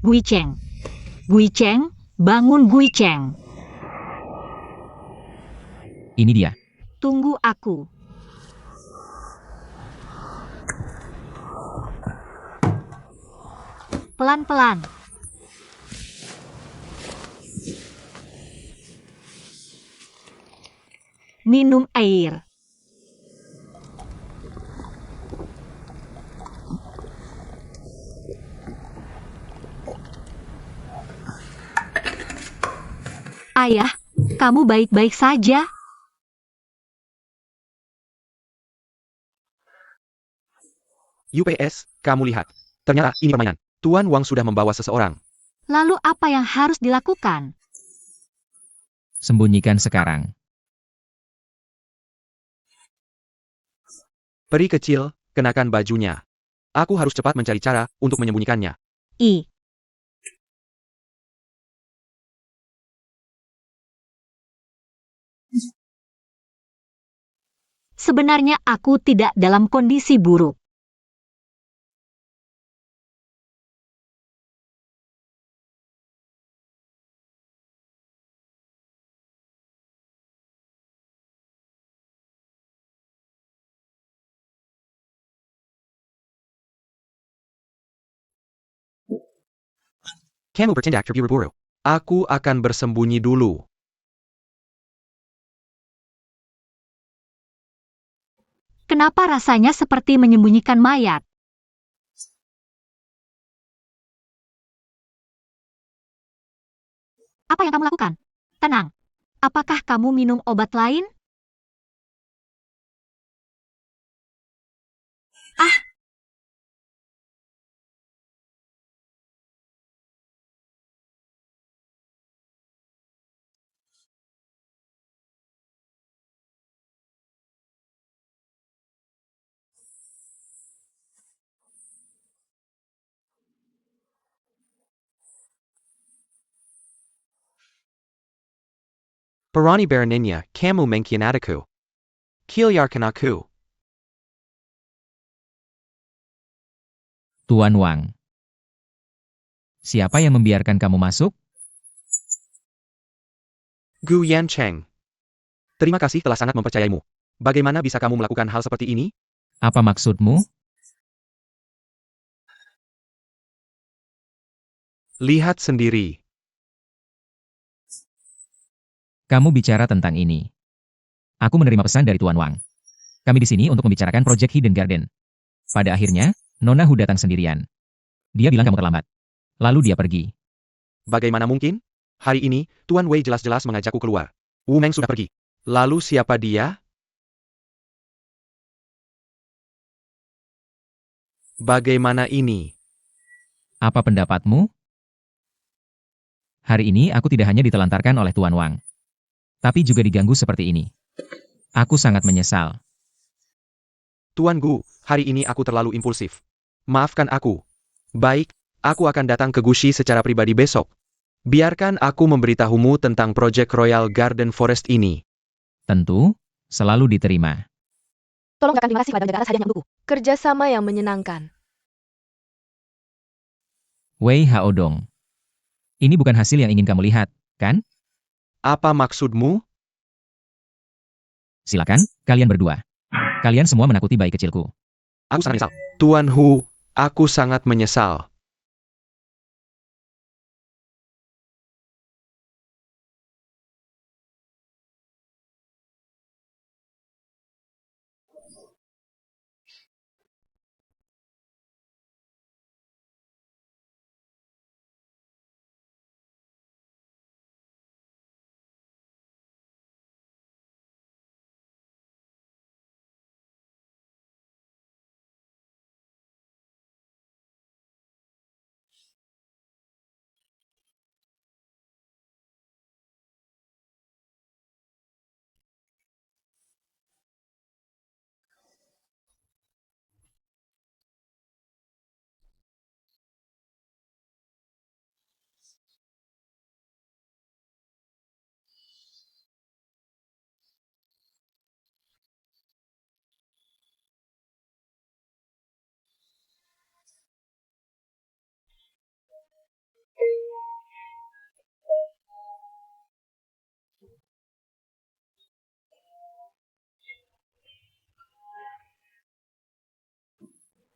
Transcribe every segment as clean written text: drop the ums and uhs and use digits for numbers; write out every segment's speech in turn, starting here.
Gui Cheng. Gui Cheng, bangun Gui Cheng. Ini dia. Tunggu aku. Pelan-pelan. Minum air. Ayah, kamu baik-baik saja? UPS, kamu lihat. Ternyata ini permainan. Tuan Wang sudah membawa seseorang. Lalu apa yang harus dilakukan? Sembunyikan sekarang. Peri kecil, kenakan bajunya. Aku harus cepat mencari cara untuk menyembunyikannya. I. Sebenarnya aku tidak dalam kondisi buruk. Kamu bertindak terburu-buru. Aku akan bersembunyi dulu. Kenapa rasanya seperti menyembunyikan mayat? Apa yang kamu lakukan? Tenang. Apakah kamu minum obat lain? Ah! Berani beraninya, kamu mengkhianatiku. Kilyarkan aku. Tuan Wang. Siapa yang membiarkan kamu masuk? Gu Yancheng. Terima kasih telah sangat mempercayaimu. Bagaimana bisa kamu melakukan hal seperti ini? Apa maksudmu? Lihat sendiri. Kamu bicara tentang ini. Aku menerima pesan dari Tuan Wang. Kami di sini untuk membicarakan proyek Hidden Garden. Pada akhirnya, Nona Hu datang sendirian. Dia bilang kamu terlambat. Lalu dia pergi. Bagaimana mungkin? Hari ini, Tuan Wei jelas-jelas mengajakku keluar. Wu Meng sudah pergi. Lalu siapa dia? Bagaimana ini? Apa pendapatmu? Hari ini aku tidak hanya ditelantarkan oleh Tuan Wang, tapi juga diganggu seperti ini. Aku sangat menyesal. Tuan Gu, hari ini aku terlalu impulsif. Maafkan aku. Baik, aku akan datang ke Gushi secara pribadi besok. Biarkan aku memberitahumu tentang proyek Royal Garden Forest ini. Tentu, selalu diterima. Tolong katakan terima kasih pada negara hadiahnya untukku. Kerjasama yang menyenangkan. Wei Haodong. Ini bukan hasil yang ingin kamu lihat, kan? Apa maksudmu? Silakan, kalian berdua. Kalian semua menakuti bayi kecilku. Aku sangat menyesal. Tuan Hu, aku sangat menyesal.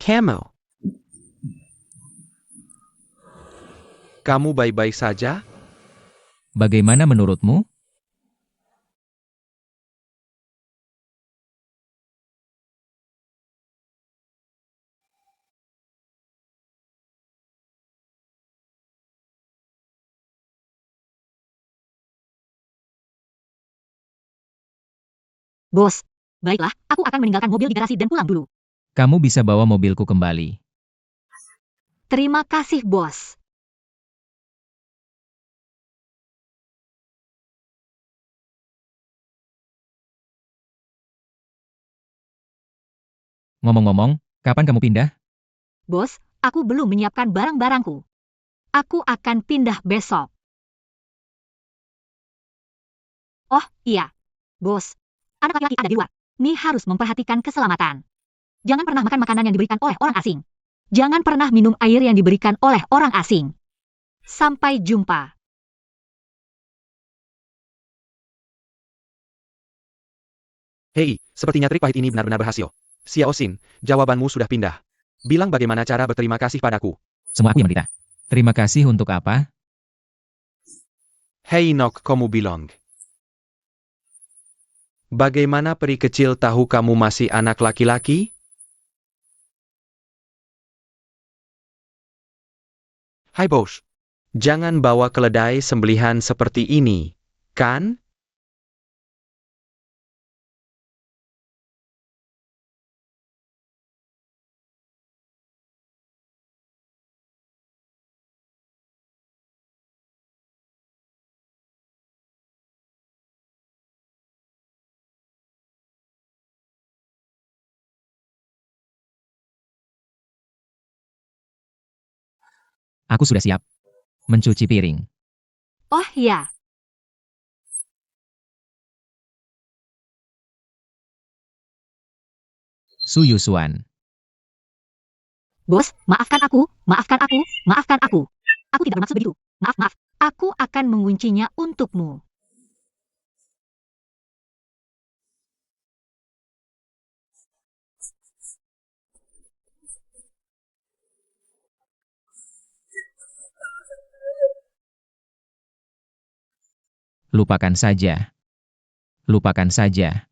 Camel. Kamu baik-baik saja? Bagaimana menurutmu? Bos, baiklah, aku akan meninggalkan mobil di garasi dan pulang dulu. Kamu bisa bawa mobilku kembali. Terima kasih, bos. Ngomong-ngomong, kapan kamu pindah? Bos, aku belum menyiapkan barang-barangku. Aku akan pindah besok. Oh, iya. Bos, anak laki-laki ada di luar. Mi harus memperhatikan keselamatan. Jangan pernah makan makanan yang diberikan oleh orang asing. Jangan pernah minum air yang diberikan oleh orang asing. Sampai jumpa. Hei, sepertinya trik pahit ini benar-benar berhasil. Xiao Xin, jawabanmu sudah pindah. Bilang bagaimana cara berterima kasih padaku. Semua aku yang menderita. Terima kasih untuk apa? Hei Nok, kamu bilang. Bagaimana peri kecil tahu kamu masih anak laki-laki? Hai bos. Jangan bawa keledai sembelihan seperti ini, kan? Aku sudah siap. Mencuci piring. Oh ya, Su Yusuan. bos, maafkan aku, maafkan aku, maafkan aku. Aku tidak bermaksud begitu. Maaf, maaf. Aku akan menguncinya untukmu. Lupakan saja. Lupakan saja.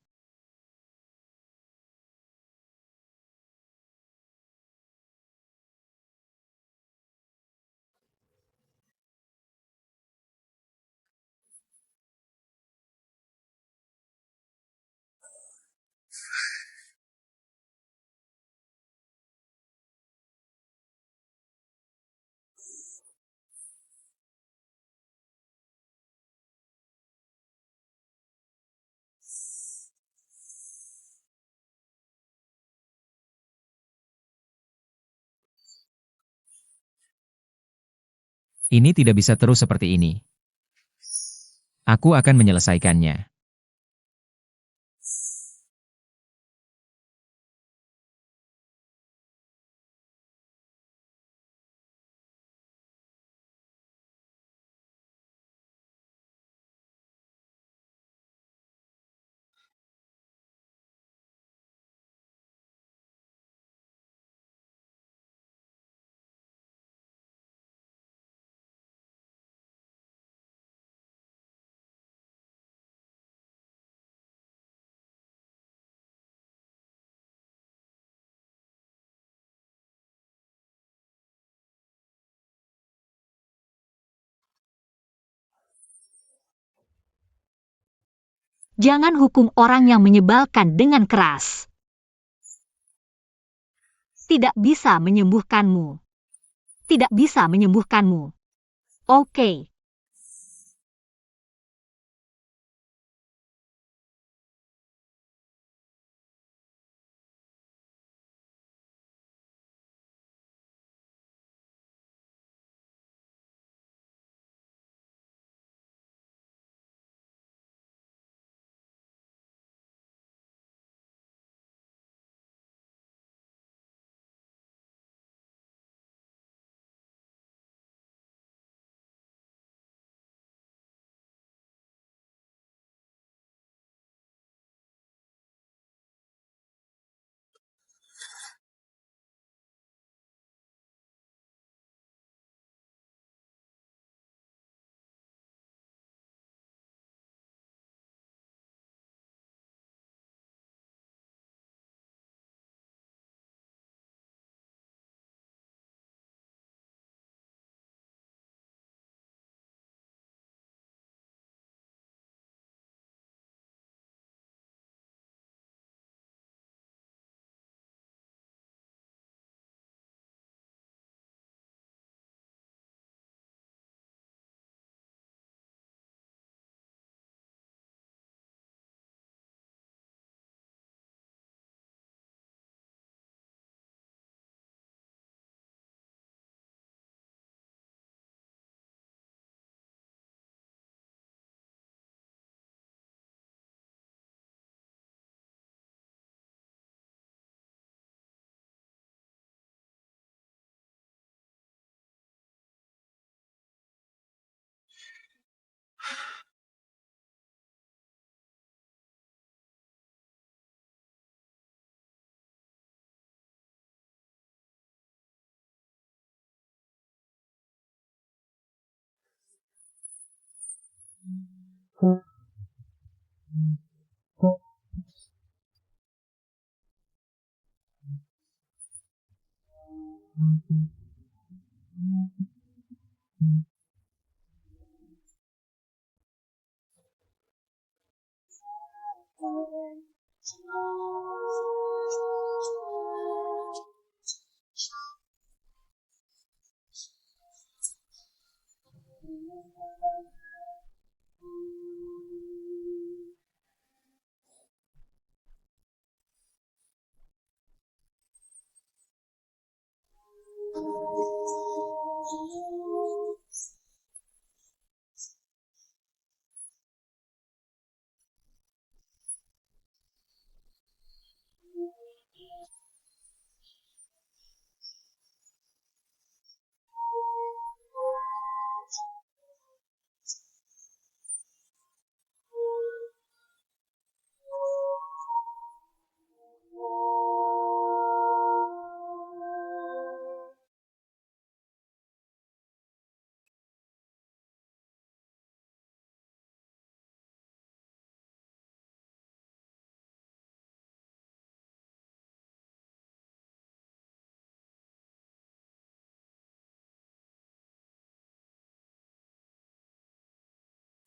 Ini tidak bisa terus seperti ini. Aku akan menyelesaikannya. Jangan hukum orang yang menyebalkan dengan keras. Tidak bisa menyembuhkanmu. Tidak bisa menyembuhkanmu. Oke.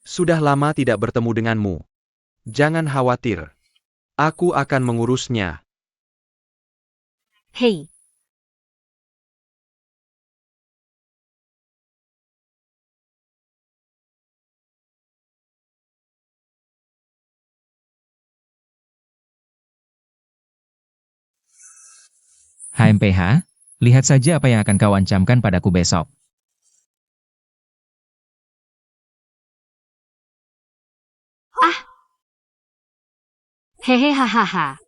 Sudah lama tidak bertemu denganmu. Jangan khawatir. Aku akan mengurusnya. Hei, HMPH, lihat saja apa yang akan kau ancamkan padaku besok. hehe hahaha.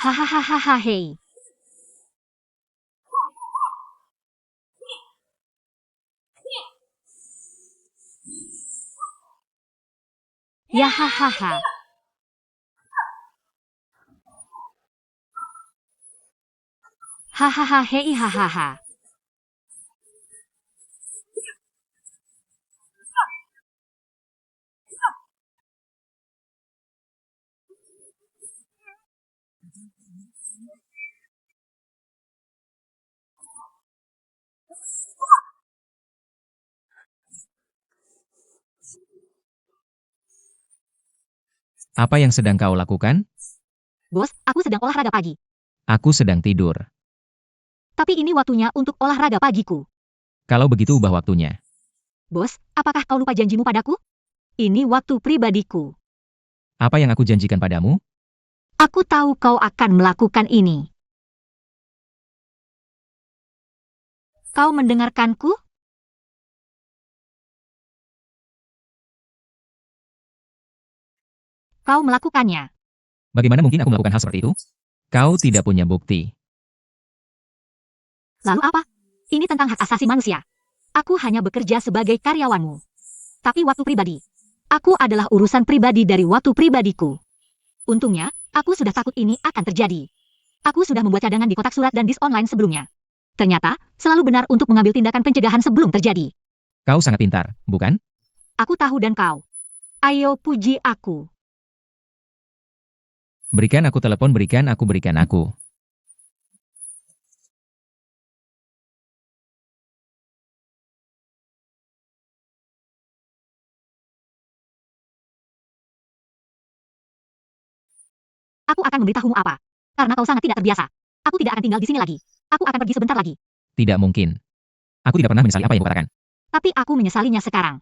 Hahaha hei. Ya hahaha. Hahaha hei hahaha. Apa yang sedang kau lakukan? Bos, aku sedang olahraga pagi. Aku sedang tidur. Tapi ini waktunya untuk olahraga pagiku. Kalau begitu ubah waktunya. Bos, apakah kau lupa janjimu padaku? Ini waktu pribadiku. Apa yang aku janjikan padamu? Aku tahu kau akan melakukan ini. Kau mendengarkanku? Kau melakukannya. Bagaimana mungkin aku melakukan hal seperti itu? Kau tidak punya bukti. Lalu apa? Ini tentang hak asasi manusia. Aku hanya bekerja sebagai karyawanmu. Tapi waktu pribadi. Aku adalah urusan pribadi dari waktu pribadiku. Untungnya, aku sudah takut ini akan terjadi. Aku sudah membuat cadangan di kotak surat dan disk online sebelumnya. Ternyata, selalu benar untuk mengambil tindakan pencegahan sebelum terjadi. Kau sangat pintar, bukan? Aku tahu dan kau. Ayo puji aku. Berikan aku telepon, berikan aku. Aku akan memberitahumu apa. Karena kau sangat tidak terbiasa. Aku tidak akan tinggal di sini lagi. Aku akan pergi sebentar lagi. Tidak mungkin. Aku tidak pernah menyesali apa yang kukatakan. Tapi aku menyesalinya sekarang.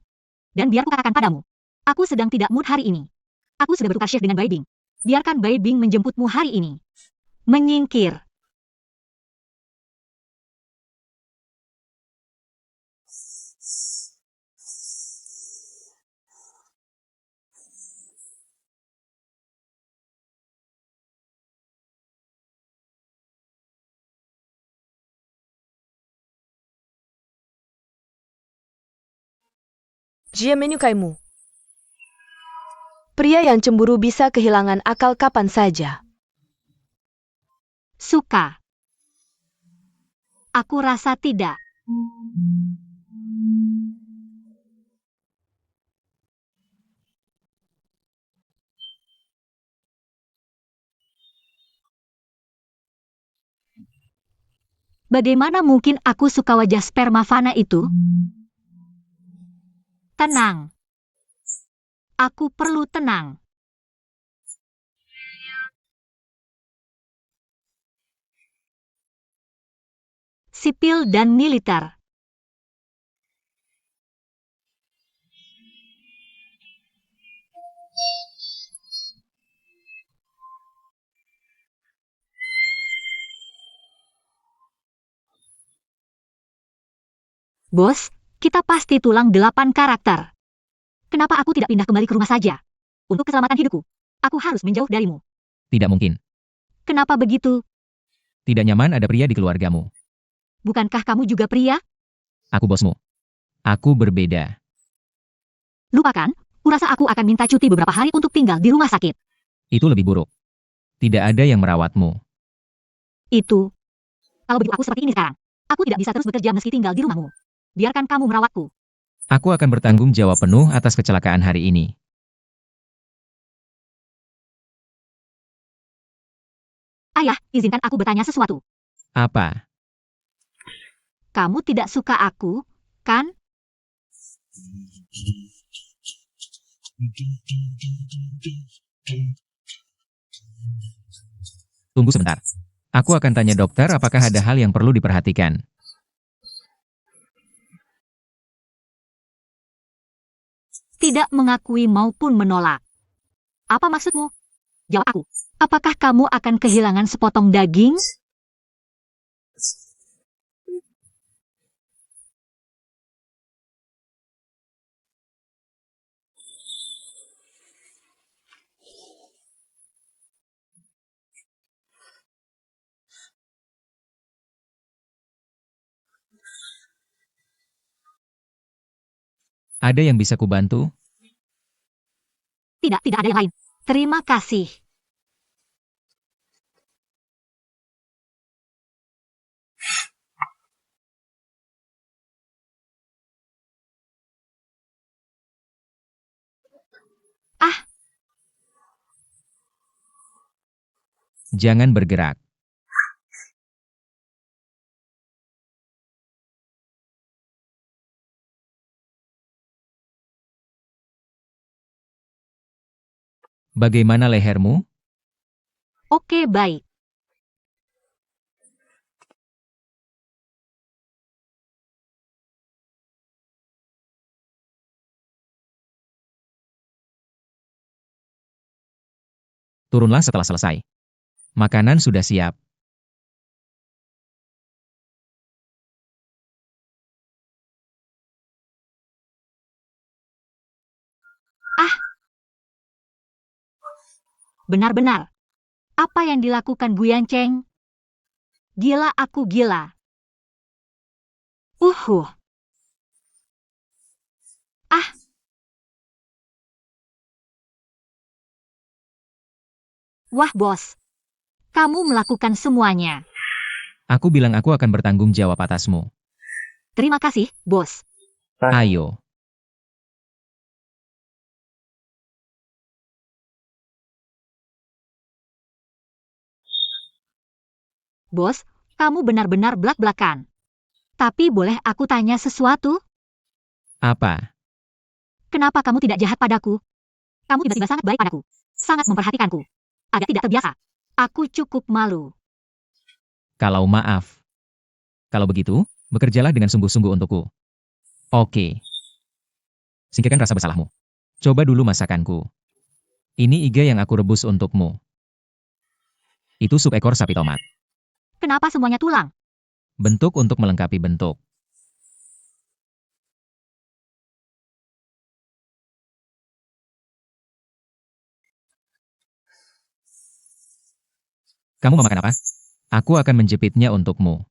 Dan biar kukatakan padamu. Aku sedang tidak mood hari ini. Aku sudah bertukar shift dengan Bai Bing. Biarkan Bai Bing menjemputmu hari ini. Menyingkir. Jia menyukaimu. Pria yang cemburu bisa kehilangan akal kapan saja. Suka. Aku rasa tidak. Bagaimana mungkin aku suka wajah spermafana itu? Tenang. Aku perlu tenang. Sipil dan militer. Bos, kita pasti tulang 8 karakter. Kenapa aku tidak pindah kembali ke rumah saja? Untuk keselamatan hidupku, aku harus menjauh darimu. Tidak mungkin. Kenapa begitu? Tidak nyaman ada pria di keluargamu. Bukankah kamu juga pria? Aku bosmu. Aku berbeda. Lupakan, kurasa aku akan minta cuti beberapa hari untuk tinggal di rumah sakit. Itu lebih buruk. Tidak ada yang merawatmu. Itu. Kalau begitu aku seperti ini sekarang. Aku tidak bisa terus bekerja meski tinggal di rumahmu. Biarkan kamu merawatku. Aku akan bertanggung jawab penuh atas kecelakaan hari ini. Ayah, izinkan aku bertanya sesuatu. Apa? Kamu tidak suka aku, kan? Tunggu sebentar. Aku akan tanya dokter apakah ada hal yang perlu diperhatikan. Tidak mengakui maupun menolak. Apa maksudmu? Jawab aku. Apakah kamu akan kehilangan sepotong daging? Ada yang bisa kubantu? Tidak ada yang lain. Terima kasih. Ah, Jangan bergerak. Bagaimana lehermu? oke baik. Turunlah setelah selesai. Makanan sudah siap. Ah, benar-benar. Apa yang dilakukan Guyan Cheng? Gila aku gila. Ah, wah bos. Kamu melakukan semuanya. Aku bilang aku akan bertanggung jawab atasmu. Terima kasih, bos. Ayo. Bos, kamu benar-benar blak-blakan. Tapi boleh aku tanya sesuatu? Apa? Kenapa kamu tidak jahat padaku? Kamu tiba-tiba sangat baik padaku. Sangat memperhatikanku. Agak tidak terbiasa. Aku cukup malu. Kalau maaf. Kalau begitu, bekerjalah dengan sungguh-sungguh untukku. Oke. Singkirkan rasa bersalahmu. Coba dulu masakanku. Ini iga yang aku rebus untukmu. Itu sup ekor sapi tomat. Kenapa semuanya tulang? Bentuk untuk melengkapi bentuk. Kamu mau makan apa? Aku akan menjepitnya untukmu.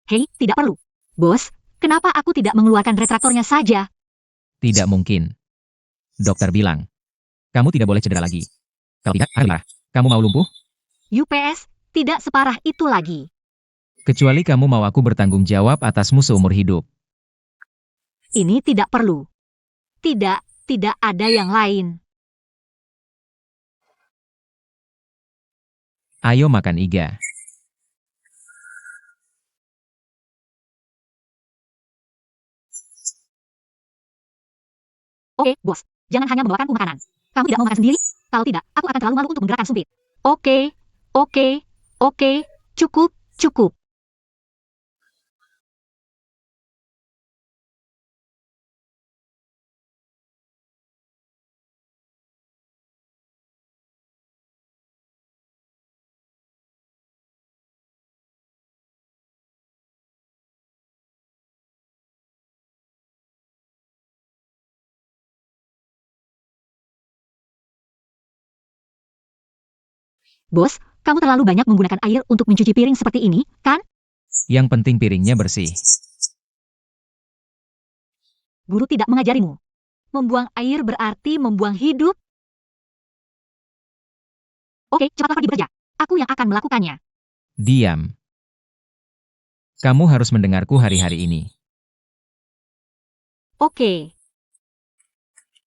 Hei, tidak perlu. Bos, kenapa aku tidak mengeluarkan retraktornya saja? Tidak mungkin. Dokter bilang, kamu tidak boleh cedera lagi. Kalau tidak, akan marah. Kamu mau lumpuh? UPS, tidak separah itu lagi. Kecuali kamu mau aku bertanggung jawab atasmu seumur hidup. Ini tidak perlu. Tidak ada yang lain. Ayo makan iga. Oke, bos. Jangan hanya membawakanku makanan. Kamu tidak mau makan sendiri? Kalau tidak, aku akan terlalu malu untuk menggerakkan sumpit. Oke, oke. Cukup. Bos, kamu terlalu banyak menggunakan air untuk mencuci piring seperti ini, kan? Yang penting piringnya bersih. Guru tidak mengajarimu. Membuang air berarti membuang hidup. Oke, cepatlah pergi bekerja. Aku yang akan melakukannya. Diam. Kamu harus mendengarku hari-hari ini. Oke,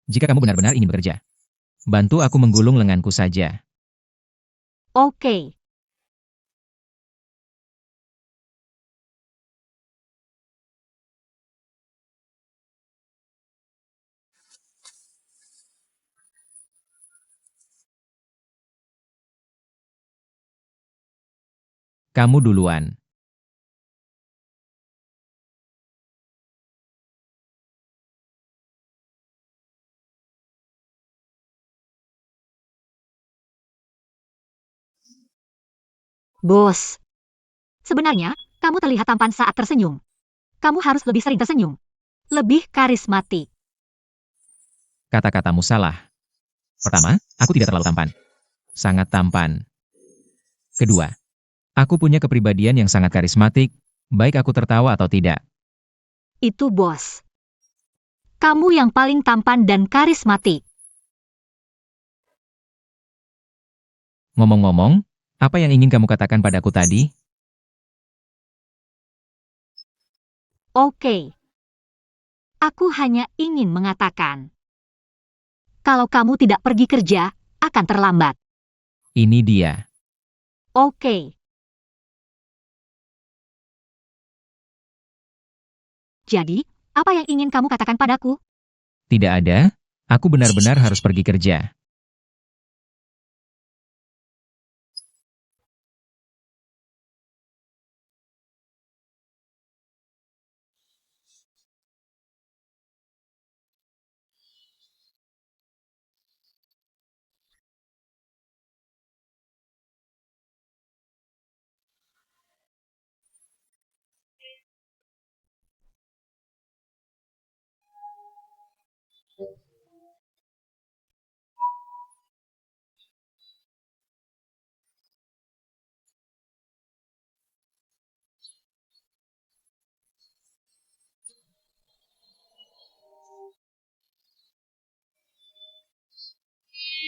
Jika kamu benar-benar ingin bekerja, bantu aku menggulung lenganku saja. oke. Kamu duluan. Bos. Sebenarnya, kamu terlihat tampan saat tersenyum. Kamu harus lebih sering tersenyum. Lebih karismatik. Kata-katamu salah. Pertama, aku tidak terlalu tampan. Sangat tampan. Kedua, aku punya kepribadian yang sangat karismatik, baik aku tertawa atau tidak. Itu bos. Kamu yang paling tampan dan karismatik. Ngomong-ngomong, apa yang ingin kamu katakan padaku tadi? Oke. Aku hanya ingin mengatakan. Kalau kamu tidak pergi kerja, akan terlambat. Ini dia. Oke. Jadi, apa yang ingin kamu katakan padaku? Tidak ada, aku benar-benar harus pergi kerja.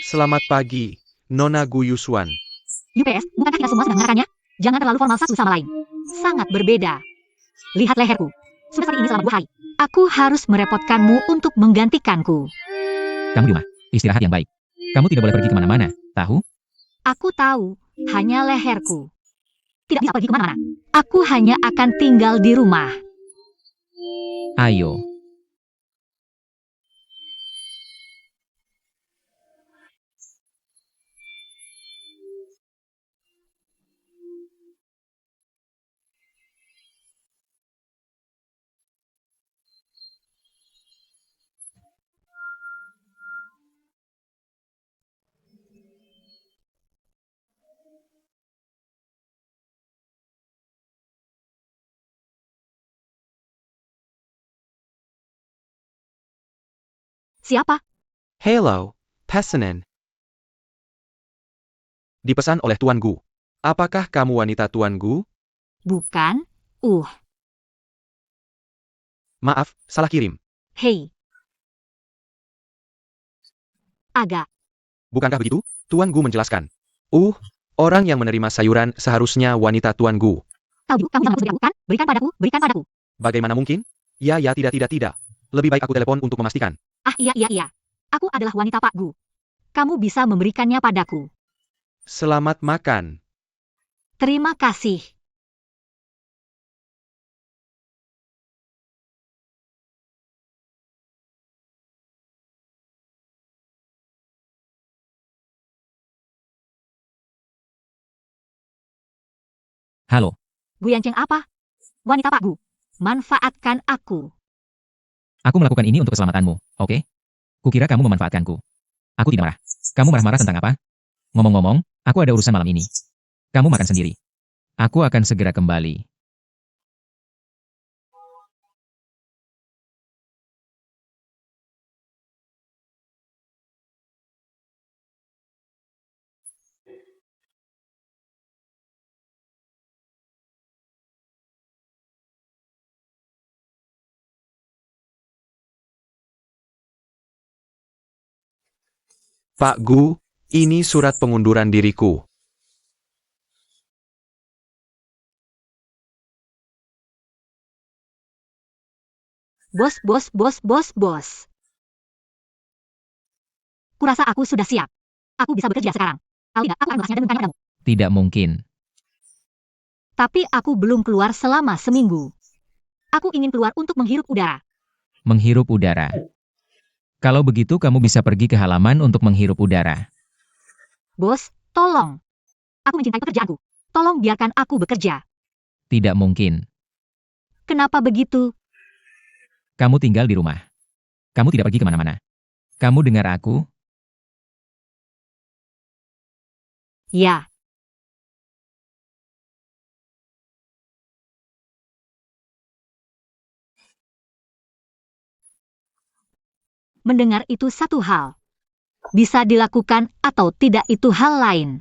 Selamat pagi, Nona Guyuswan. UPS, bukankah kita semua sedang mendengarkannya? Jangan terlalu formal satu sama lain. Sangat berbeda. Lihat leherku. Sudah seperti ini selama 2 hari. Aku harus merepotkanmu untuk menggantikanku. Kamu di rumah, istirahat yang baik. Kamu tidak boleh pergi kemana-mana, tahu? Aku tahu, hanya leherku. Tidak bisa pergi kemana-mana. Aku hanya akan tinggal di rumah. Ayo. Siapa? Hello, pesanan. Dipesan oleh Tuan Gu. Apakah kamu wanita Tuan Gu? Bukan. Maaf, salah kirim. Hei. Agak. Bukankah begitu? Tuan Gu menjelaskan. Orang yang menerima sayuran seharusnya wanita Tuan Gu. Tahu kamu yang harus dilakukan? Berikan padaku, berikan padaku. Bagaimana mungkin? Ya, tidak. Lebih baik aku telepon untuk memastikan. Ah, iya. Aku adalah wanita Pak Gu. Kamu bisa memberikannya padaku. Selamat makan. Terima kasih. Halo, Gu Yanceng apa? Wanita Pak Gu. Manfaatkan aku. aku melakukan ini untuk keselamatanmu, oke? Kukira kamu memanfaatkanku. Aku tidak marah. Kamu marah-marah tentang apa? Ngomong-ngomong, aku ada urusan malam ini. Kamu makan sendiri. Aku akan segera kembali. Pak Gu, ini surat pengunduran diriku. Bos. Kurasa aku sudah siap. Aku bisa bekerja sekarang. Kalau tidak, aku akan membalasnya dan bertanya padamu. Tidak mungkin. Tapi aku belum keluar selama seminggu. Aku ingin keluar untuk menghirup udara. Menghirup udara. Kalau begitu kamu bisa pergi ke halaman untuk menghirup udara. Bos, tolong. Aku mencintai pekerjaanku. Tolong biarkan aku bekerja. Tidak mungkin. Kenapa begitu? Kamu tinggal di rumah. Kamu tidak pergi kemana-mana. Kamu dengar aku? Ya. Mendengar itu satu hal. Bisa dilakukan atau tidak itu hal lain.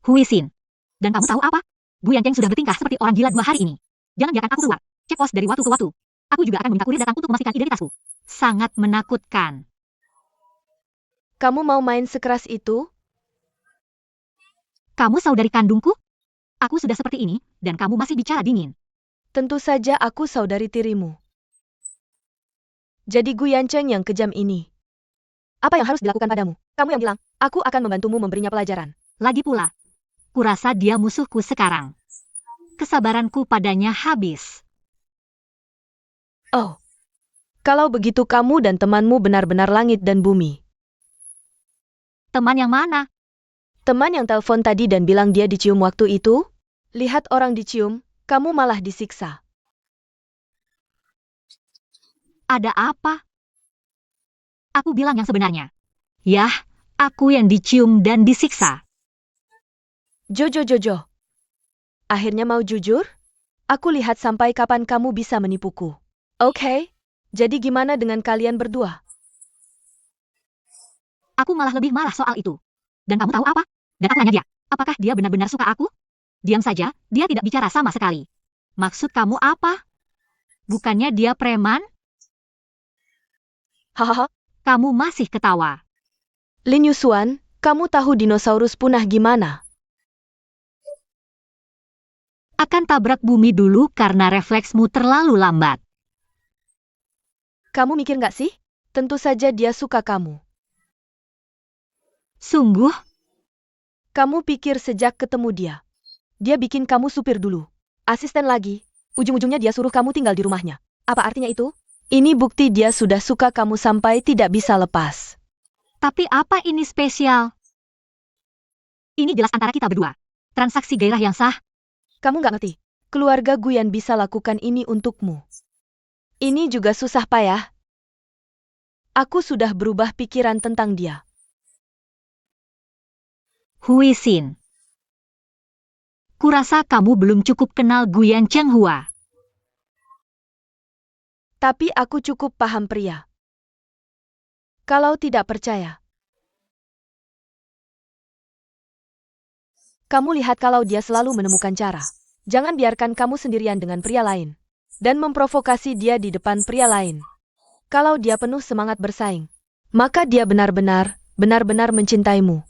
Huisin. Dan kamu tahu apa? Gu Yanceng sudah bertingkah seperti orang gila 2 hari ini. Jangan biarkan aku keluar. Cek pos dari waktu ke waktu. Aku juga akan meminta kurir datang untuk memastikan identitasku. Sangat menakutkan. Kamu mau main sekeras itu? Kamu saudari kandungku? Aku sudah seperti ini, dan kamu masih bicara dingin. Tentu saja aku saudari tirimu. Jadi Gu Yanceng yang kejam ini. Apa yang harus dilakukan padamu? Kamu yang bilang, aku akan membantumu memberinya pelajaran. Lagi pula, kurasa dia musuhku sekarang. Kesabaranku padanya habis. Oh. Kalau begitu kamu dan temanmu benar-benar langit dan bumi. Teman yang mana? Teman yang telepon tadi dan bilang dia dicium waktu itu? Lihat orang dicium, kamu malah disiksa. Ada apa? Aku bilang yang sebenarnya. Yah, aku yang dicium dan disiksa. Jojo. Akhirnya mau jujur? Aku lihat sampai kapan kamu bisa menipuku. Oke, jadi gimana dengan kalian berdua? Aku malah lebih marah soal itu. Dan kamu tahu apa? Dan aku tanya dia, apakah dia benar-benar suka aku? Diam saja, dia tidak bicara sama sekali. Maksud kamu apa? Bukannya dia preman? Hahaha, Kamu masih ketawa. Lin Yusuan, kamu tahu dinosaurus punah gimana? Akan tabrak bumi dulu karena refleksmu terlalu lambat. Kamu mikir nggak sih? Tentu saja dia suka kamu. Sungguh? Kamu pikir sejak ketemu dia. Dia bikin kamu supir dulu. Asisten lagi. Ujung-ujungnya dia suruh kamu tinggal di rumahnya. Apa artinya itu? Ini bukti dia sudah suka kamu sampai tidak bisa lepas. Tapi apa ini spesial? Ini jelas antara kita berdua. Transaksi gairah yang sah. Kamu nggak ngerti. Keluarga Guyan bisa lakukan ini untukmu. Ini juga susah payah. Aku sudah berubah pikiran tentang dia. Hui Xin. Kurasa kamu belum cukup kenal Guyan Chenghua. Tapi aku cukup paham pria. Kalau tidak percaya, kamu lihat kalau dia selalu menemukan cara. Jangan biarkan kamu sendirian dengan pria lain. Dan memprovokasi dia di depan pria lain. Kalau dia penuh semangat bersaing, maka dia benar-benar mencintaimu.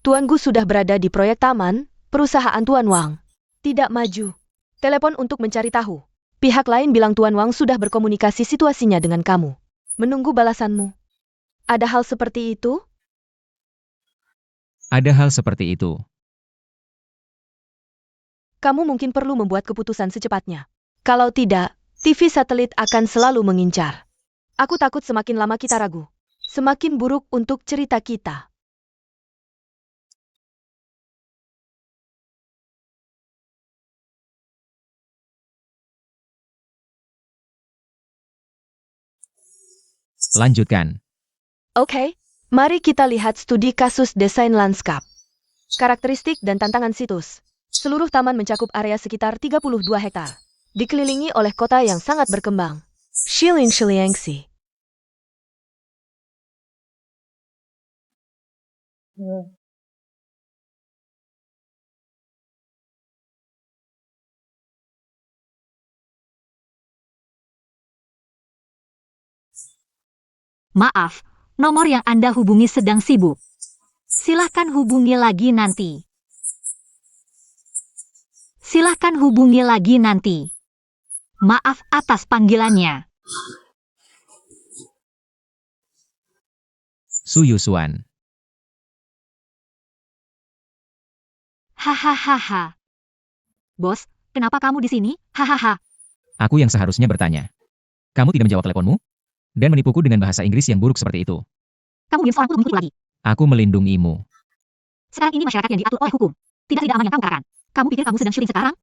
Tuan Gu sudah berada di proyek taman, perusahaan Tuan Wang. Tidak maju. Telepon untuk mencari tahu. Pihak lain bilang Tuan Wang sudah berkomunikasi situasinya dengan kamu. Menunggu balasanmu. Ada hal seperti itu? Ada hal seperti itu. Kamu mungkin perlu membuat keputusan secepatnya. Kalau tidak, TV satelit akan selalu mengincar. Aku takut semakin lama kita ragu, semakin buruk untuk cerita kita. Lanjutkan. Oke, mari kita lihat studi kasus desain lanskap. Karakteristik dan tantangan situs. Seluruh taman mencakup area sekitar 32 hektar. Dikelilingi oleh kota yang sangat berkembang. Shilin Shiliangsi. Maaf, nomor yang Anda hubungi sedang sibuk. Silahkan hubungi lagi nanti. Silahkan hubungi lagi nanti. Maaf atas panggilannya. Su Yusuan. Hahaha. Bos, kenapa kamu di sini? Hahaha. Aku yang seharusnya bertanya. Kamu tidak menjawab teleponmu? Dan menipuku dengan bahasa Inggris yang buruk seperti itu. Kamu diam seorang pengikut lagi. Aku melindungimu. Sekarang ini masyarakat yang diatur oleh hukum. Tidak aman yang kamu katakan. Kamu pikir kamu sedang syuting sekarang?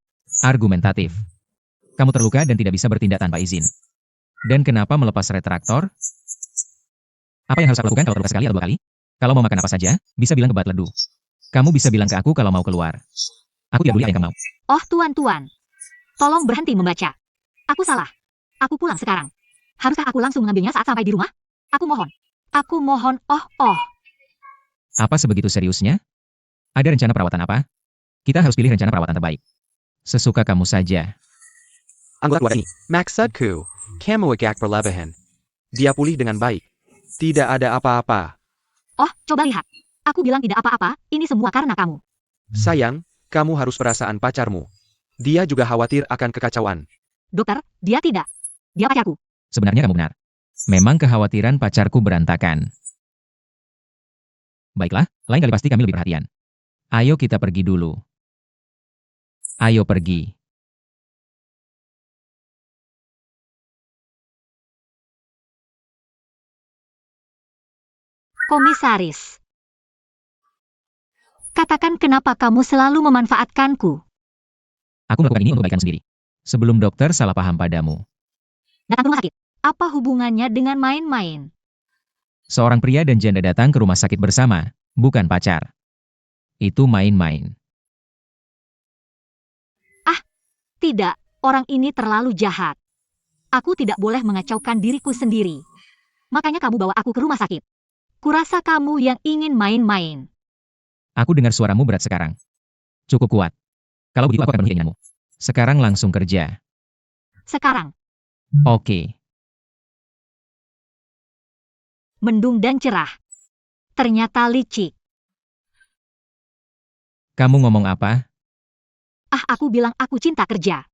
Argumentatif. Kamu terluka dan tidak bisa bertindak tanpa izin. Dan kenapa melepas retraktor? Apa yang harus aku lakukan kalau terluka sekali atau 2 kali? Kalau mau makan apa saja, bisa bilang ke Bat Ledu. Kamu bisa bilang ke aku kalau mau keluar. Aku tidak peduli apa yang kamu mau. Oh tuan-tuan. Tolong berhenti membaca. Aku salah. Aku pulang sekarang. Haruskah aku langsung mengambilnya saat sampai di rumah? Aku mohon. Aku mohon. Oh. Apa sebegitu seriusnya? Ada rencana perawatan apa? Kita harus pilih rencana perawatan terbaik. Sesuka kamu saja. Anggota keluarga ini, maksudku, kamu agak berlebihan. Dia pulih dengan baik. Tidak ada apa-apa. Oh, coba lihat. Aku bilang tidak apa-apa, ini semua karena kamu. Sayang, kamu harus perasaan pacarmu. Dia juga khawatir akan kekacauan. Dokter, dia tidak. Dia pacarku. Sebenarnya kamu benar. Memang kekhawatiran pacarku berantakan. Baiklah, lain kali pasti kami lebih perhatian. Ayo kita pergi dulu. Ayo pergi. Komisaris. Katakan kenapa kamu selalu memanfaatkanku. Aku melakukan ini untuk kebaikan sendiri. Sebelum dokter salah paham padamu. Datang ke rumah sakit. Apa hubungannya dengan main-main? Seorang pria dan janda datang ke rumah sakit bersama, bukan pacar. Itu main-main. Tidak, orang ini terlalu jahat. Aku tidak boleh mengacaukan diriku sendiri. Makanya kamu bawa aku ke rumah sakit. Kurasa kamu yang ingin main-main. Aku dengar suaramu berat sekarang. Cukup kuat. Kalau begitu aku akan memenuhi keinginanmu. Sekarang langsung kerja. Sekarang, Oke. mendung dan cerah. Ternyata licik. Kamu ngomong apa? Aku bilang aku cinta kerja.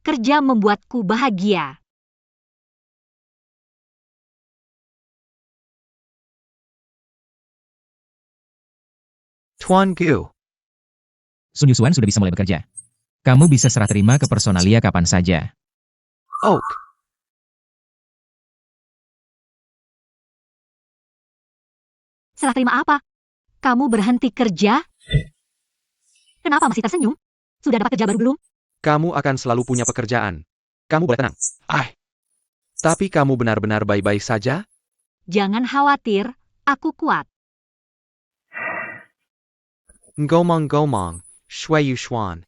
Kerja membuatku bahagia. Tuan Gu, Sun Yusuan sudah bisa mulai bekerja. Kamu bisa serah terima ke personalia kapan saja. Oak, Serah terima apa? Kamu berhenti kerja? Kenapa masih tersenyum? Sudah dapat kerja baru belum? Kamu akan selalu punya pekerjaan. Kamu boleh tenang. Tapi kamu benar-benar baik-baik saja? Jangan khawatir, aku kuat. Ngomong-ngomong, Shui Yuxuan.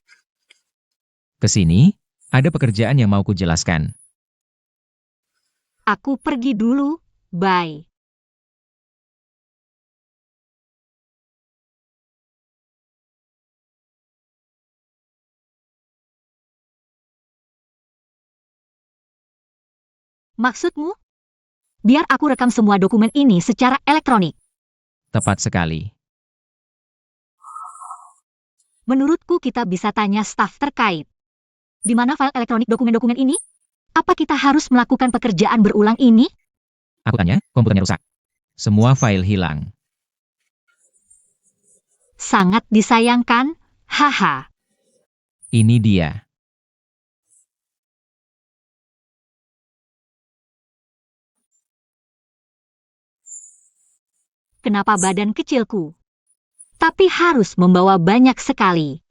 Kesini, ada pekerjaan yang mau kujelaskan. Aku pergi dulu, bye. Maksudmu? Biar aku rekam semua dokumen ini secara elektronik. Tepat sekali. Menurutku kita bisa tanya staf terkait. Di mana file elektronik dokumen-dokumen ini? Apa kita harus melakukan pekerjaan berulang ini? Aku tanya, komputernya rusak. Semua file hilang. Sangat disayangkan, haha. Ini dia. Kenapa badan kecilku? Tapi harus membawa banyak sekali.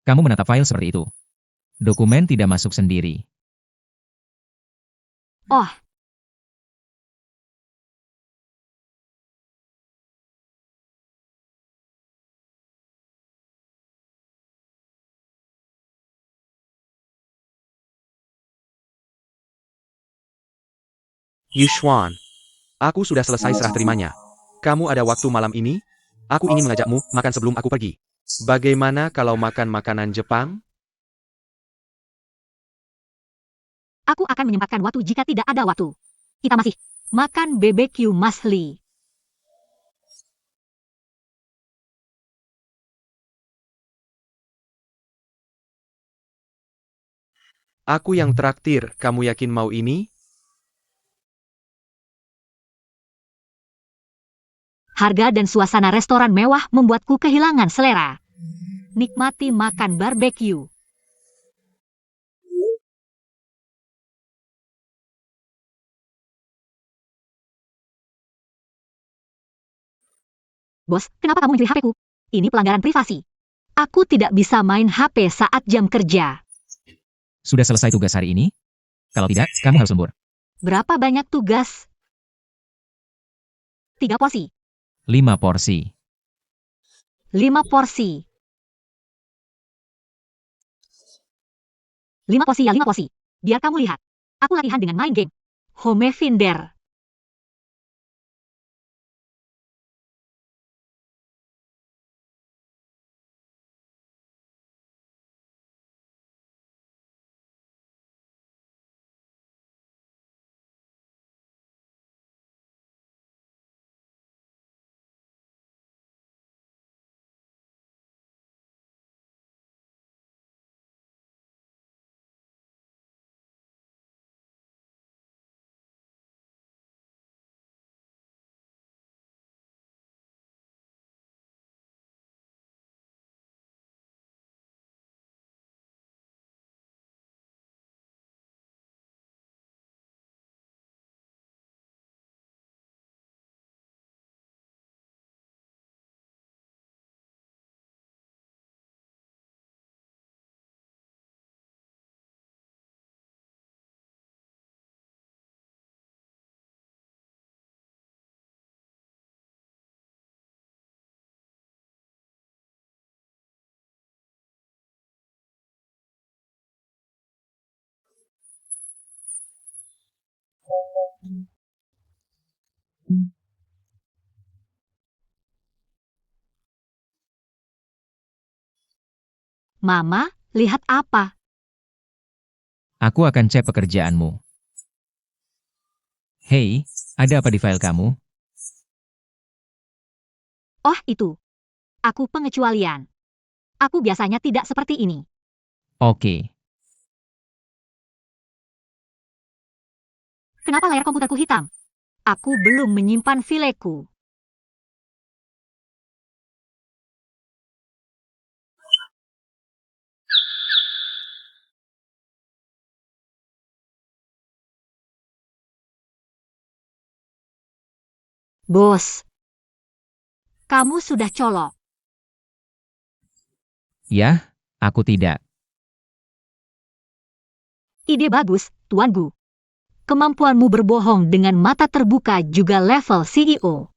Kamu menatap file seperti itu. Dokumen tidak masuk sendiri. Oh, Yuxuan. Aku sudah selesai serah terimanya. Kamu ada waktu malam ini? Aku ingin mengajakmu makan sebelum aku pergi. Bagaimana kalau makan makanan Jepang? aku akan menyempatkan waktu jika tidak ada waktu. Kita masih makan BBQ Masli. Aku yang traktir, kamu yakin mau ini? Harga dan suasana restoran mewah membuatku kehilangan selera. Nikmati makan barbeque. Bos, kenapa kamu mencuri HP-ku? Ini pelanggaran privasi. Aku tidak bisa main HP saat jam kerja. Sudah selesai tugas hari ini? Kalau tidak, kamu harus lembur. Berapa banyak tugas? 3 porsi. 5 porsi. 5 porsi. 5 porsi ya 5 porsi. Biar kamu lihat. Aku latihan dengan main game. Home Finder. Mama, lihat apa? Aku akan cek pekerjaanmu. Hei, ada apa di file kamu? Oh, itu. Aku pengecualian. Aku biasanya tidak seperti ini. Oke. Kenapa layar komputerku hitam? Aku belum menyimpan fileku. Bos, kamu sudah colok. Ya, aku tidak. Ide bagus, Tuan Gu. Kemampuanmu berbohong dengan mata terbuka juga level CEO.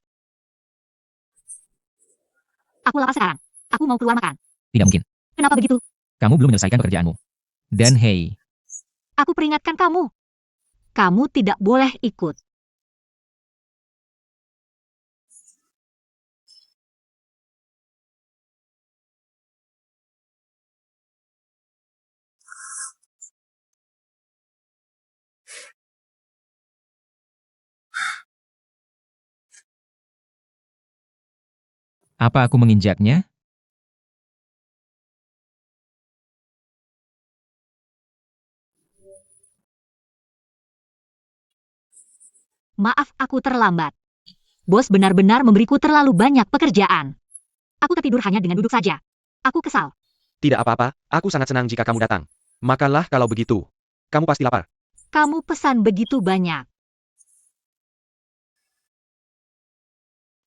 Aku lapar sekarang. Aku mau keluar makan. Tidak mungkin. Kenapa begitu? Kamu belum menyelesaikan pekerjaanmu. Dan hei, Aku peringatkan kamu. Kamu tidak boleh ikut. apa aku menginjaknya? Maaf aku terlambat. Bos benar-benar memberiku terlalu banyak pekerjaan. Aku tertidur hanya dengan duduk saja. Aku kesal. Tidak apa-apa, aku sangat senang jika kamu datang. Makanlah kalau begitu. Kamu pasti lapar. Kamu pesan begitu banyak.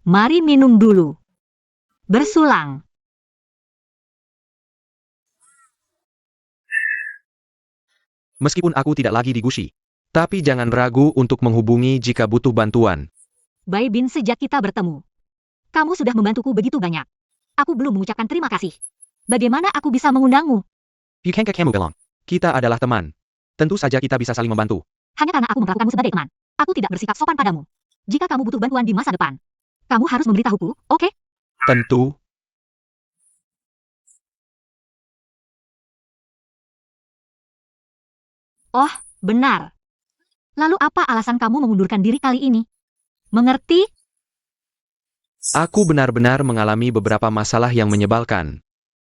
Mari minum dulu. Bersulang. Meskipun aku tidak lagi di Gushi. Tapi jangan ragu untuk menghubungi jika butuh bantuan. Bai Bin, sejak kita bertemu, kamu sudah membantuku begitu banyak. Aku belum mengucapkan terima kasih. Bagaimana aku bisa mengundangmu? Bukankah kamu bilang? Kita adalah teman. Tentu saja kita bisa saling membantu. Hanya karena aku memperlakukanmu sebagai teman. Aku tidak bersikap sopan padamu. Jika kamu butuh bantuan di masa depan, kamu harus memberitahuku, oke? Tentu. Oh, benar. Lalu apa alasan kamu mengundurkan diri kali ini? Mengerti? Aku benar-benar mengalami beberapa masalah yang menyebalkan.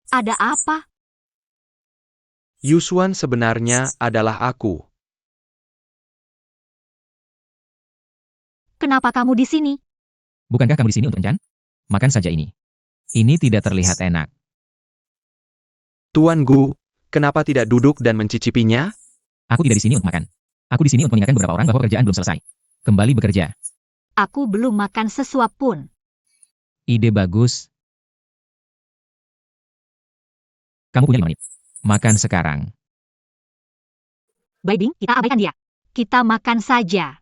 Ada apa? Yuswan sebenarnya adalah aku. Kenapa kamu di sini? Bukankah kamu di sini untuk kencan? Makan saja ini. Ini tidak terlihat enak. Tuan Gu, kenapa tidak duduk dan mencicipinya? Aku tidak di sini untuk makan. Aku di sini untuk mengingatkan beberapa orang bahwa pekerjaan belum selesai. Kembali bekerja. Aku belum makan sesuap pun. Ide bagus. Kamu punya 5 menit. Makan sekarang. Bai Bing, kita abaikan dia. Kita makan saja.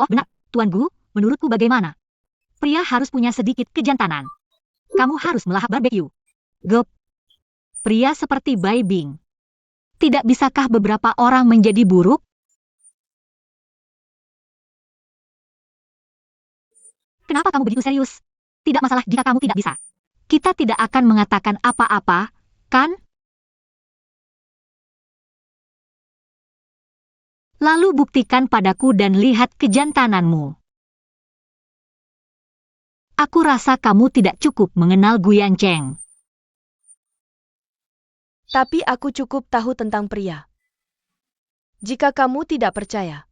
Oh benar, Tuan Gu, menurutku bagaimana? Pria harus punya sedikit kejantanan. Kamu harus melahap barbeque. Gep. Pria seperti Bai Bing. Tidak bisakah beberapa orang menjadi buruk? Kenapa kamu begitu serius? Tidak masalah jika kamu tidak bisa. Kita tidak akan mengatakan apa-apa, kan? Lalu buktikan padaku dan lihat kejantananmu. Aku rasa kamu tidak cukup mengenal Guyan Cheng. Tapi aku cukup tahu tentang pria. Jika kamu tidak percaya,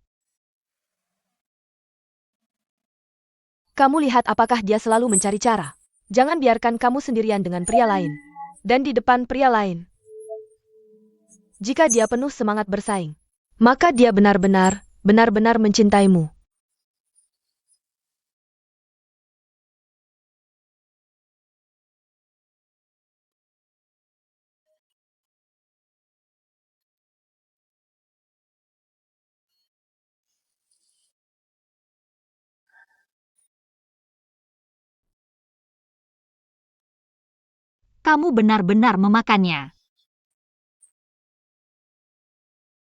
kamu lihat apakah dia selalu mencari cara. Jangan biarkan kamu sendirian dengan pria lain. Dan di depan pria lain. Jika dia penuh semangat bersaing, maka dia benar-benar mencintaimu. Kamu benar-benar memakannya.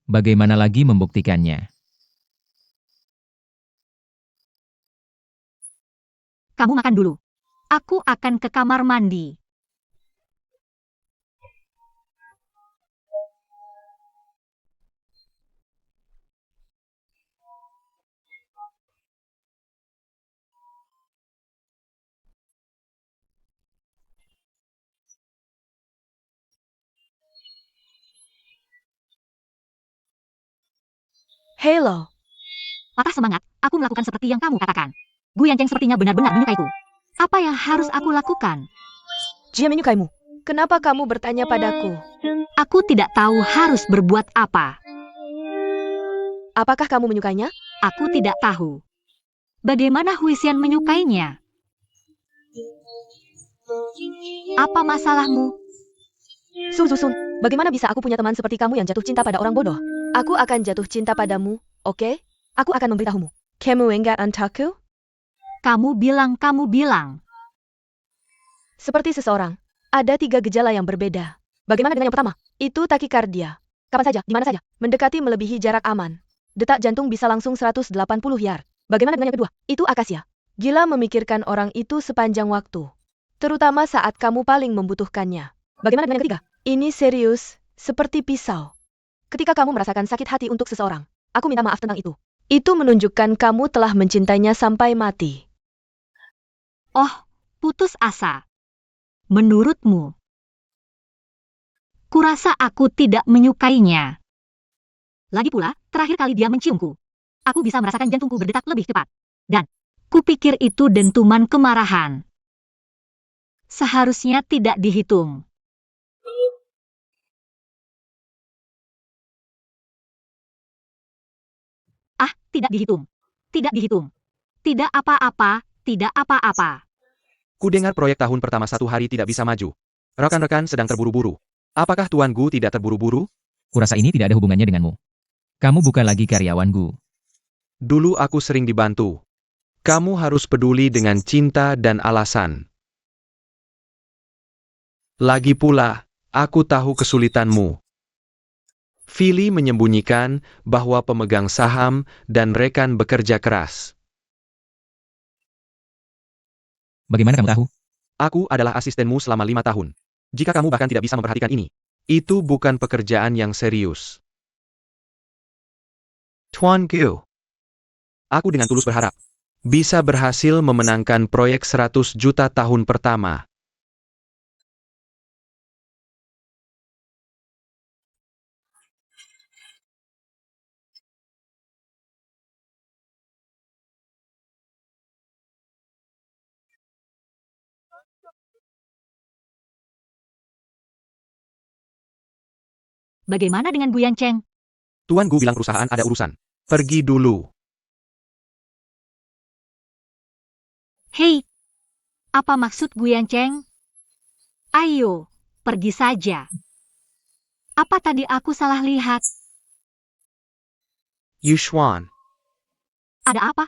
Bagaimana lagi membuktikannya? Kamu makan dulu. Aku akan ke kamar mandi. Hello. Patah semangat, aku melakukan seperti yang kamu katakan. Guyan Cheng sepertinya benar-benar menyukaiku. Apa yang harus aku lakukan? Dia menyukaimu. Kenapa kamu bertanya padaku? Aku tidak tahu harus berbuat apa. Apakah kamu menyukainya? Aku tidak tahu. Bagaimana Huisian menyukainya? Apa masalahmu? Sun, bagaimana bisa aku punya teman seperti kamu yang jatuh cinta pada orang bodoh? Aku akan jatuh cinta padamu, oke? Aku akan memberitahumu. Kamu enggak antaku? Kamu bilang. Seperti seseorang. Ada 3 gejala yang berbeda. Bagaimana dengan yang pertama? Itu takikardia. Kapan saja, di mana saja. Mendekati melebihi jarak aman. Detak jantung bisa langsung 180 yard. Bagaimana dengan yang kedua? Itu akasia. Gila memikirkan orang itu sepanjang waktu. Terutama saat kamu paling membutuhkannya. Bagaimana dengan yang ketiga? Ini serius, seperti pisau. Ketika kamu merasakan sakit hati untuk seseorang, aku minta maaf tentang itu. Itu menunjukkan kamu telah mencintainya sampai mati. Oh, putus asa. Menurutmu? Kurasa aku tidak menyukainya. Lagi pula, terakhir kali dia menciumku. Aku bisa merasakan jantungku berdetak lebih cepat. Dan, kupikir itu dentuman kemarahan. Seharusnya tidak dihitung. Ah, tidak dihitung. Tidak dihitung. Tidak apa-apa, tidak apa-apa. Ku dengar proyek tahun pertama 1 hari tidak bisa maju. Rekan-rekan sedang terburu-buru. Apakah Tuan Gu tidak terburu-buru? Kurasa ini tidak ada hubungannya denganmu. Kamu bukan lagi karyawanku. Dulu aku sering dibantu. Kamu harus peduli dengan cinta dan alasan. Lagi pula, aku tahu kesulitanmu. Philly menyembunyikan bahwa pemegang saham dan rekan bekerja keras. Bagaimana kamu tahu? Aku adalah asistenmu selama 5 tahun. Jika kamu bahkan tidak bisa memperhatikan ini, itu bukan pekerjaan yang serius. Tuan Gu, aku dengan tulus berharap bisa berhasil memenangkan proyek 100 juta tahun pertama. Bagaimana dengan Bu Yan Cheng? Tuan Gu bilang perusahaan ada urusan. Pergi dulu. Hei, apa maksud Bu Yan Cheng? Ayo, pergi saja. Apa tadi aku salah lihat? Yuxuan, Ada apa?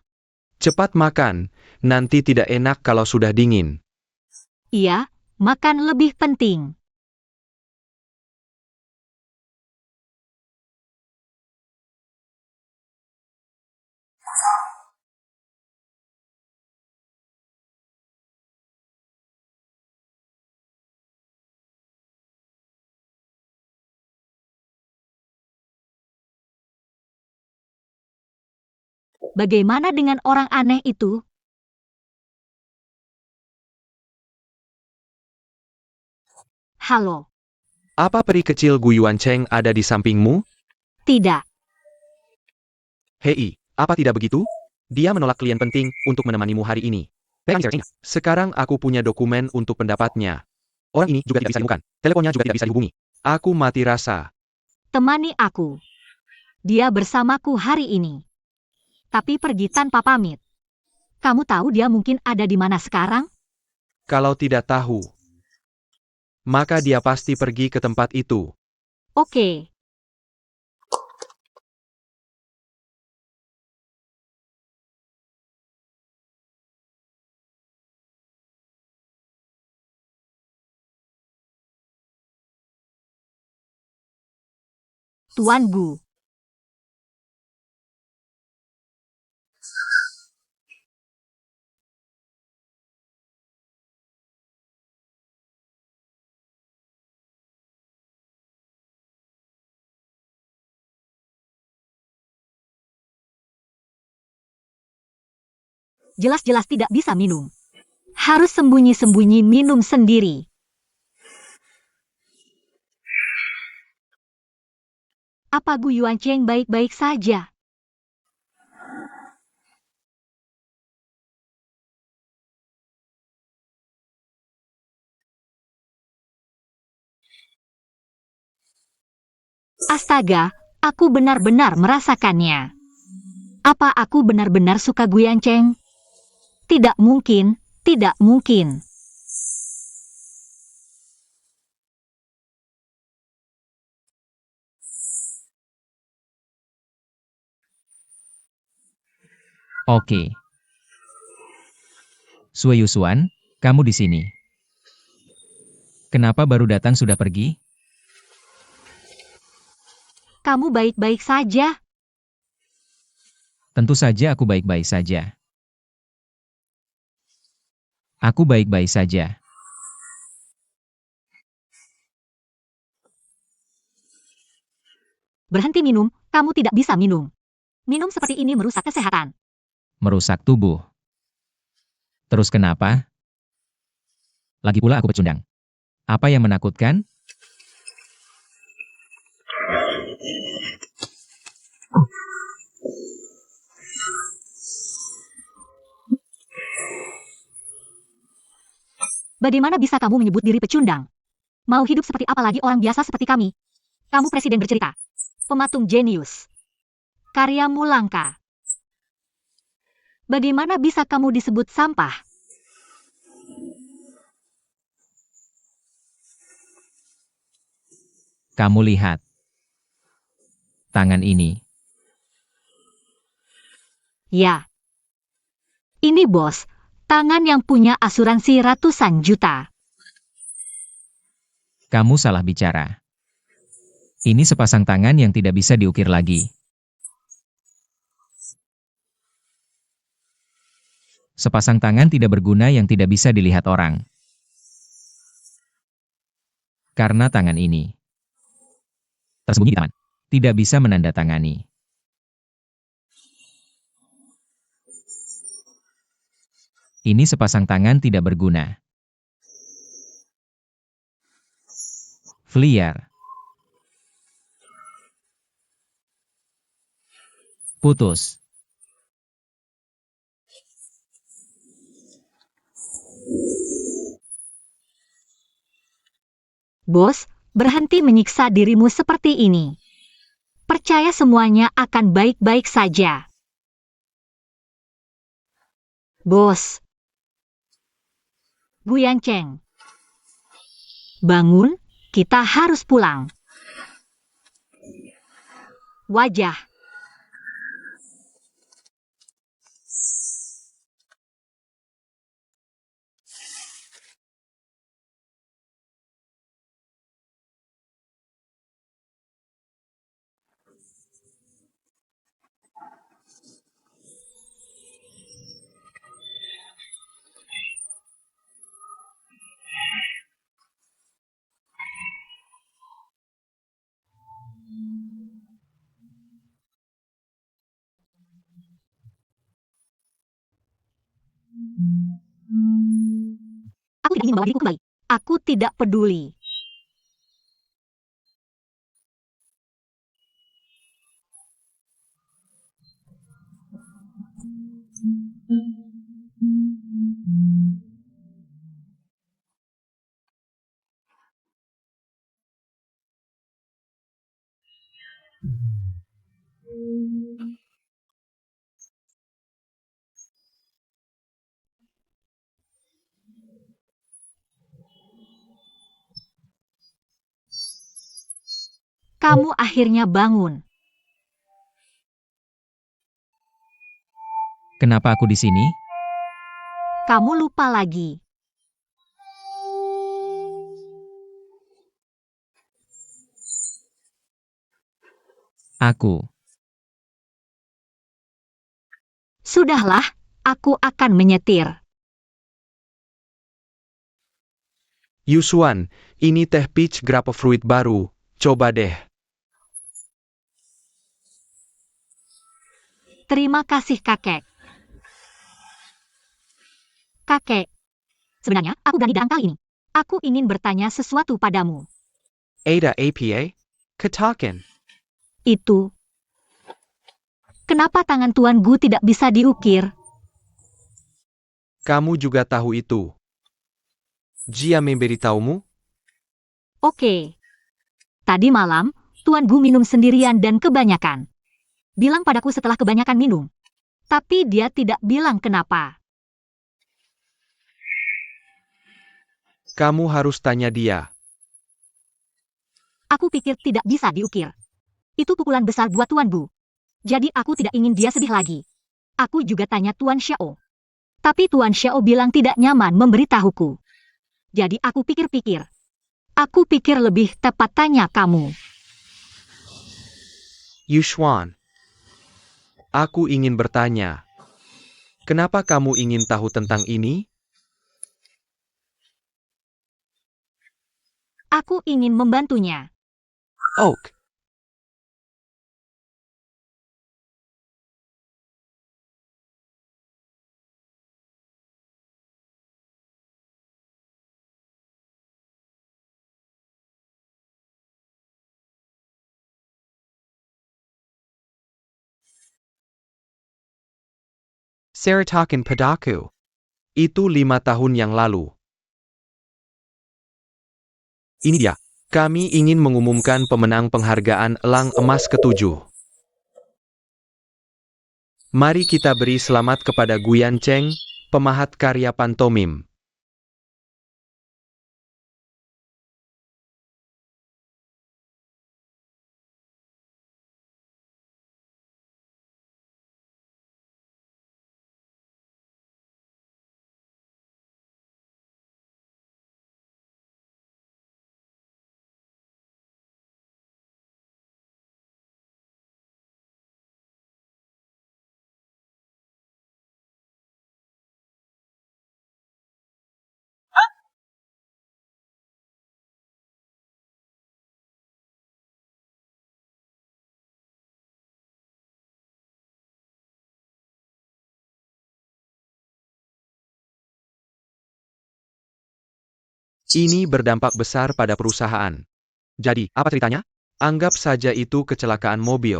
cepat makan, nanti tidak enak kalau sudah dingin. Iya, makan lebih penting. Bagaimana dengan orang aneh itu? Halo, Apa peri kecil Gu Yuancheng ada di sampingmu? tidak. Hei, apa tidak begitu? Dia menolak klien penting untuk menemanimu hari ini. Pegang searching. Sekarang aku punya dokumen untuk pendapatnya. Orang ini juga tidak bisa dihubungkan. Teleponnya juga tidak bisa dihubungi. Aku mati rasa. Temani aku. Dia bersamaku hari ini. Tapi pergi tanpa pamit. Kamu tahu dia mungkin ada di mana sekarang? Kalau tidak tahu, maka dia pasti pergi ke tempat itu. Oke. Tuan Gu. Jelas-jelas tidak bisa minum. Harus sembunyi-sembunyi minum sendiri. Apa Gu Yuancheng baik-baik saja? Astaga, aku benar-benar merasakannya. Apa aku benar-benar suka Guyanceng? Tidak mungkin, tidak mungkin. Oke. Sue Yusuan, kamu di sini. Kenapa baru datang sudah pergi? Kamu baik-baik saja. Tentu saja aku baik-baik saja. Aku baik-baik saja. Berhenti minum, kamu tidak bisa minum. Minum seperti ini merusak kesehatan. Merusak tubuh. Terus kenapa? Lagi pula aku pecundang. Apa yang menakutkan? Bagaimana bisa kamu menyebut diri pecundang? Mau hidup seperti apa lagi orang biasa seperti kami? Kamu presiden bercerita. Pematung jenius. Karyamu langka. Bagaimana bisa kamu disebut sampah? Kamu lihat. Tangan ini. Ya. Ini bos, tangan yang punya asuransi ratusan juta. Kamu salah bicara. Ini sepasang tangan yang tidak bisa diukir lagi. Sepasang tangan tidak berguna yang tidak bisa dilihat orang. Karena tangan ini tersembunyi di tangan. Tidak bisa menandatangani. Ini sepasang tangan tidak berguna. Fliar. Putus. Bos, berhenti menyiksa dirimu seperti ini. Percaya semuanya akan baik-baik saja. Bos. Guyanceng. Bangun, kita harus pulang. Wajah. Aku tidak ingin membawa diriku kembali. Aku tidak peduli. Kamu akhirnya bangun. Kenapa aku di sini? Kamu lupa lagi. Aku. Sudahlah, aku akan menyetir. Yusuan, ini teh peach grapefruit baru. Coba deh. Terima kasih kakek. Kakek. Sebenarnya, aku berani datang kali ini. Aku ingin bertanya sesuatu padamu. Ada apa? Katakan. Itu. Kenapa tangan Tuan Gu tidak bisa diukir? Kamu juga tahu itu. Jia memberitahumu? Oke. Tadi malam, Tuan Gu minum sendirian dan kebanyakan. Bilang padaku setelah kebanyakan minum. Tapi dia tidak bilang kenapa. Kamu harus tanya dia. Aku pikir tidak bisa diukir. Itu pukulan besar buat Tuan Gu. Jadi aku tidak ingin dia sedih lagi. Aku juga tanya Tuan Xiao. Tapi Tuan Xiao bilang tidak nyaman memberitahuku. Jadi aku pikir-pikir. Aku pikir lebih tepat tanya kamu. Yuxuan. Aku ingin bertanya. Kenapa kamu ingin tahu tentang ini? Aku ingin membantunya. Oak. Seritakan padaku. Itu 5 tahun yang lalu. Ini dia. Kami ingin mengumumkan pemenang penghargaan Elang Emas ke-7. Mari kita beri selamat kepada Guyan Cheng, pemahat karya pantomim. Ini berdampak besar pada perusahaan. Jadi, apa ceritanya? Anggap saja itu kecelakaan mobil.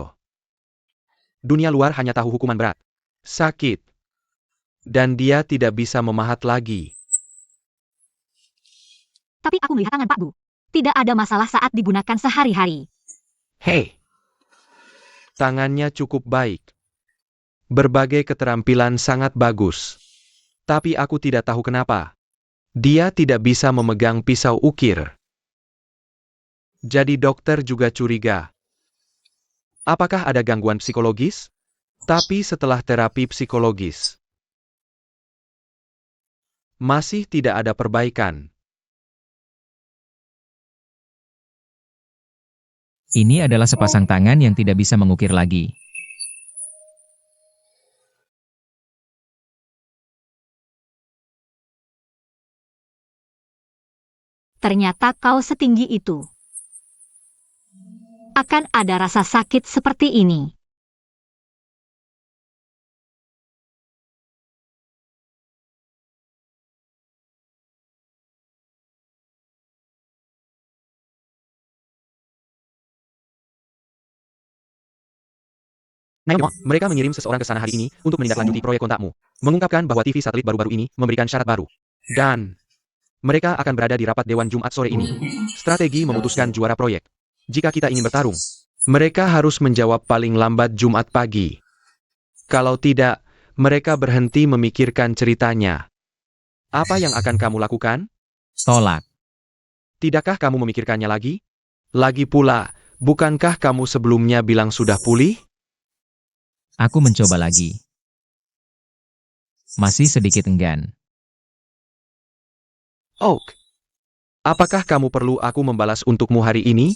Dunia luar hanya tahu hukuman berat. Sakit. Dan dia tidak bisa memahat lagi. Tapi aku melihat tangan Pak Bu. Tidak ada masalah saat digunakan sehari-hari. Hei. Tangannya cukup baik. Berbagai keterampilan sangat bagus. Tapi aku tidak tahu kenapa. Dia tidak bisa memegang pisau ukir. Jadi dokter juga curiga. Apakah ada gangguan psikologis? Tapi setelah terapi psikologis, masih tidak ada perbaikan. Ini adalah sepasang tangan yang tidak bisa mengukir lagi. Ternyata kau setinggi itu. Akan ada rasa sakit seperti ini. Mereka mengirim seseorang ke sana hari ini untuk menindaklanjuti proyek kontakmu. Mengungkapkan bahwa TV satelit baru-baru ini memberikan syarat baru. Dan mereka akan berada di rapat Dewan Jumat sore ini. Strategi memutuskan juara proyek. Jika kita ingin bertarung, mereka harus menjawab paling lambat Jumat pagi. Kalau tidak, mereka berhenti memikirkan ceritanya. Apa yang akan kamu lakukan? Tolak. Tidakkah kamu memikirkannya lagi? Lagi pula, bukankah kamu sebelumnya bilang sudah pulih? Aku mencoba lagi. Masih sedikit enggan. Oak. Apakah kamu perlu aku membalas untukmu hari ini?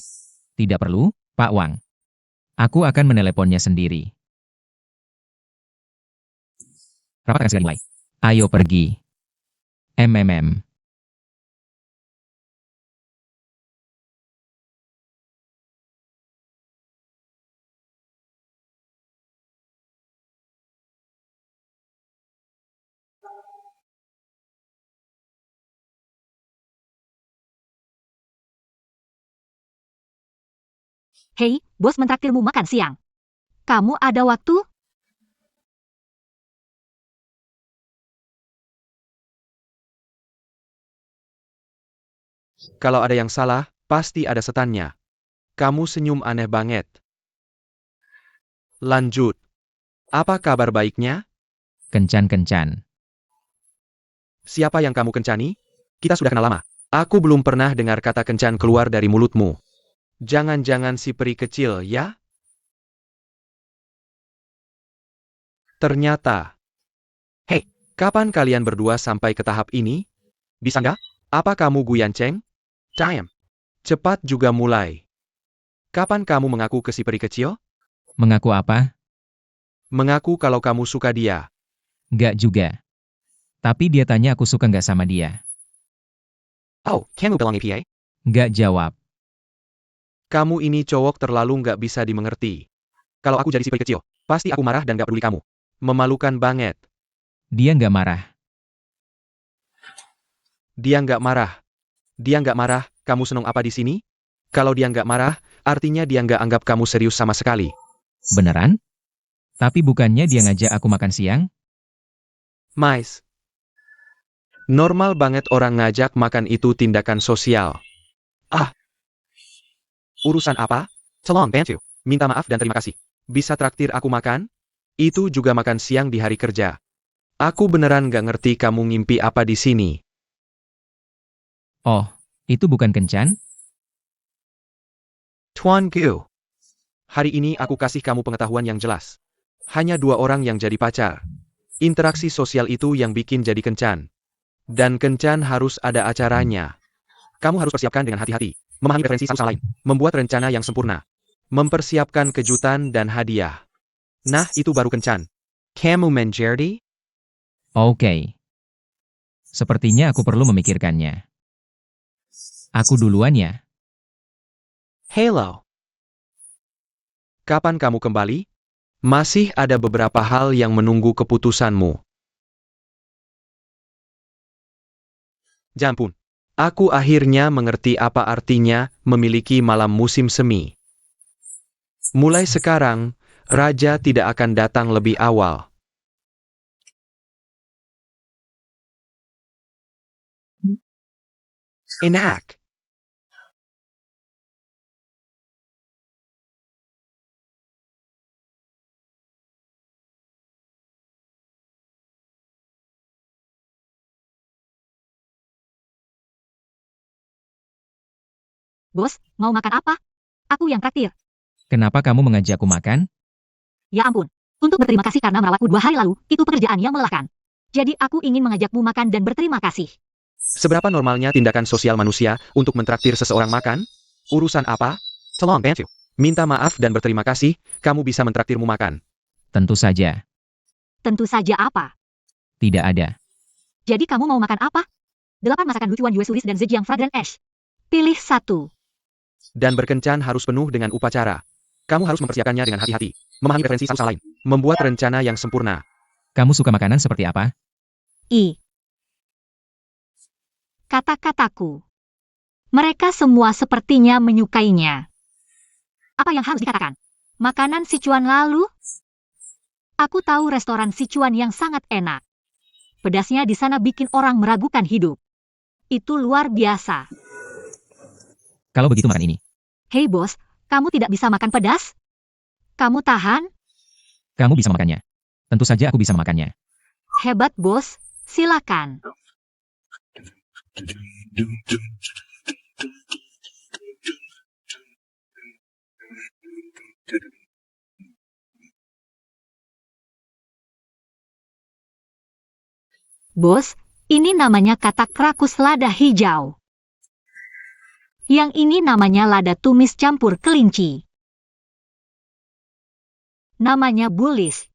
Tidak perlu, Pak Wang. Aku akan meneleponnya sendiri. Rapat akan segera dimulai. Ayo pergi. MMM. Hei, bos mentraktirmu makan siang. Kamu ada waktu? Kalau ada yang salah, pasti ada setannya. Kamu senyum aneh banget. Lanjut. Apa kabar baiknya? Kencan-kencan. Siapa yang kamu kencani? Kita sudah kenal lama. Aku belum pernah dengar kata kencan keluar dari mulutmu. Jangan-jangan si peri kecil, ya? Ternyata. Hei, kapan kalian berdua sampai ke tahap ini? Bisa nggak? Apa kamu Guyan Cheng? Time. Cepat juga mulai. Kapan kamu mengaku ke si peri kecil? Mengaku apa? Mengaku kalau kamu suka dia. Nggak juga. Tapi dia tanya aku suka nggak sama dia. Oh, kamu bilang APA? Nggak jawab. Kamu ini cowok terlalu nggak bisa dimengerti. Kalau aku jadi si peri kecil, pasti aku marah dan nggak peduli kamu. Memalukan banget. Dia nggak marah. Dia nggak marah. Dia nggak marah, kamu seneng apa di sini? Kalau dia nggak marah, artinya dia nggak anggap kamu serius sama sekali. Beneran? Tapi bukannya dia ngajak aku makan siang? Mais. Normal banget orang ngajak makan itu tindakan sosial. Ah. Urusan apa? Tolong bantu. Minta maaf dan terima kasih. Bisa traktir aku makan? Itu juga makan siang di hari kerja. Aku beneran nggak ngerti kamu ngimpi apa di sini. Oh, itu bukan kencan? Tuan Gu. Hari ini aku kasih kamu pengetahuan yang jelas. Hanya 2 orang yang jadi pacar. Interaksi sosial itu yang bikin jadi kencan. Dan kencan harus ada acaranya. Kamu harus persiapkan dengan hati-hati. Memahami referensi satu sama lain. Membuat rencana yang sempurna. Mempersiapkan kejutan dan hadiah. Nah, itu baru kencan. Kamu menjadi? Oke. Sepertinya aku perlu memikirkannya. Aku duluan ya. Hello. Kapan kamu kembali? Masih ada beberapa hal yang menunggu keputusanmu. Jampun. Aku akhirnya mengerti apa artinya memiliki malam musim semi. Mulai sekarang, Raja tidak akan datang lebih awal. Enak. Bos, mau makan apa? Aku yang traktir. Kenapa kamu mengajakku makan? Ya ampun. Untuk berterima kasih karena merawatku 2 hari lalu, itu pekerjaan yang melelahkan. Jadi aku ingin mengajakmu makan dan berterima kasih. Seberapa normalnya tindakan sosial manusia untuk mentraktir seseorang makan? Urusan apa? Tolong bantu. Minta maaf dan berterima kasih, kamu bisa mentraktirmu makan. Tentu saja. Tentu saja apa? Tidak ada. Jadi kamu mau makan apa? 8 masakan lucuan Yue Sulis dan Zhejiang Fragrant Ash. Pilih satu. Dan berkencan harus penuh dengan upacara. Kamu harus mempersiapkannya dengan hati-hati. Memahami referensi satu sama lain. Membuat rencana yang sempurna. Kamu suka makanan seperti apa? Kata-kataku. Mereka semua sepertinya menyukainya. Apa yang harus dikatakan? Makanan Sichuan lalu? Aku tahu restoran Sichuan yang sangat enak. Pedasnya di sana bikin orang meragukan hidup. Itu luar biasa. Kalau begitu makan ini. Hei bos, kamu tidak bisa makan pedas? Kamu tahan? Kamu bisa memakannya. Tentu saja aku bisa memakannya. Hebat bos, silakan. Bos, ini namanya katak rakus lada hijau. Yang ini namanya lada tumis campur kelinci. Namanya bulis.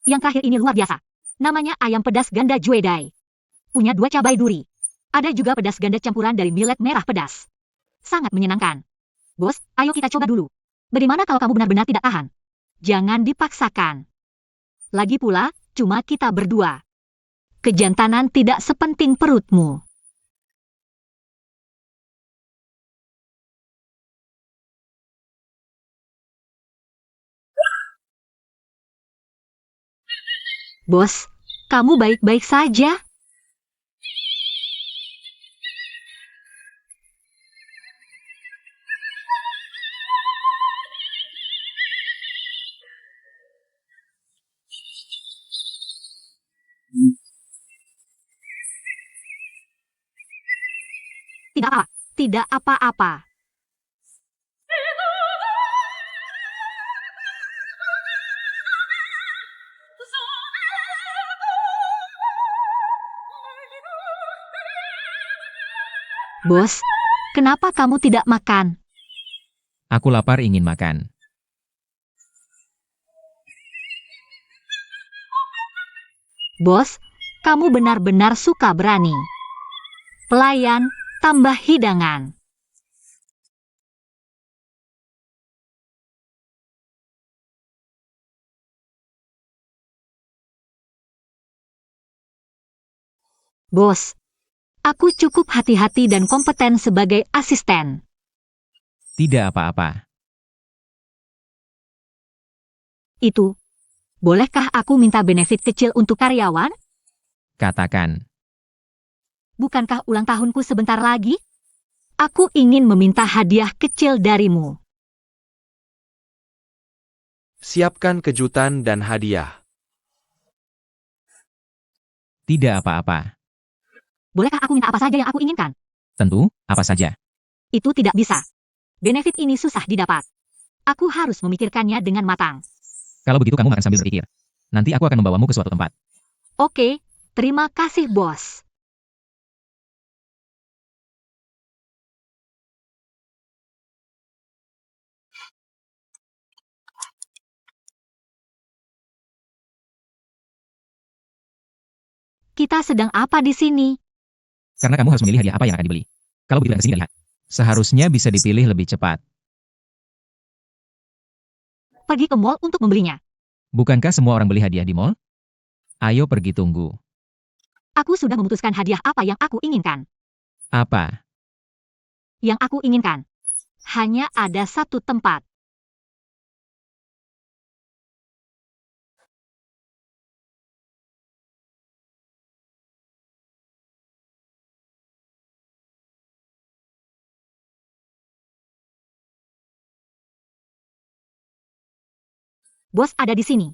Yang terakhir ini luar biasa. Namanya ayam pedas ganda juedai. Punya 2 cabai duri. Ada juga pedas ganda campuran dari millet merah pedas. Sangat menyenangkan. Bos, ayo kita coba dulu. Bagaimana kalau kamu benar-benar tidak tahan? Jangan dipaksakan. Lagi pula, cuma kita berdua. Kejantanan tidak sepenting perutmu. Bos, kamu baik-baik saja? Tidak apa, tidak apa-apa. Bos, kenapa kamu tidak makan? Aku lapar ingin makan. Bos, kamu benar-benar suka berani. Pelayan, tambah hidangan. Bos, aku cukup hati-hati dan kompeten sebagai asisten. Tidak apa-apa. Itu, bolehkah aku minta benefit kecil untuk karyawan? Katakan. Bukankah ulang tahunku sebentar lagi? Aku ingin meminta hadiah kecil darimu. Siapkan kejutan dan hadiah. Tidak apa-apa. Bolehkah aku minta apa saja yang aku inginkan? Tentu, apa saja. Itu tidak bisa. Benefit ini susah didapat. Aku harus memikirkannya dengan matang. Kalau begitu kamu makan sambil berpikir. Nanti aku akan membawamu ke suatu tempat. Oke, terima kasih bos. Kita sedang apa di sini? Karena kamu harus memilih hadiah apa yang akan dibeli. Kalau begitu yang kesini lihat. Seharusnya bisa dipilih lebih cepat. Pergi ke mall untuk membelinya. Bukankah semua orang beli hadiah di mall? Ayo pergi tunggu. Aku sudah memutuskan hadiah apa yang aku inginkan. Apa? Yang aku inginkan. Hanya ada satu tempat. Bos ada di sini.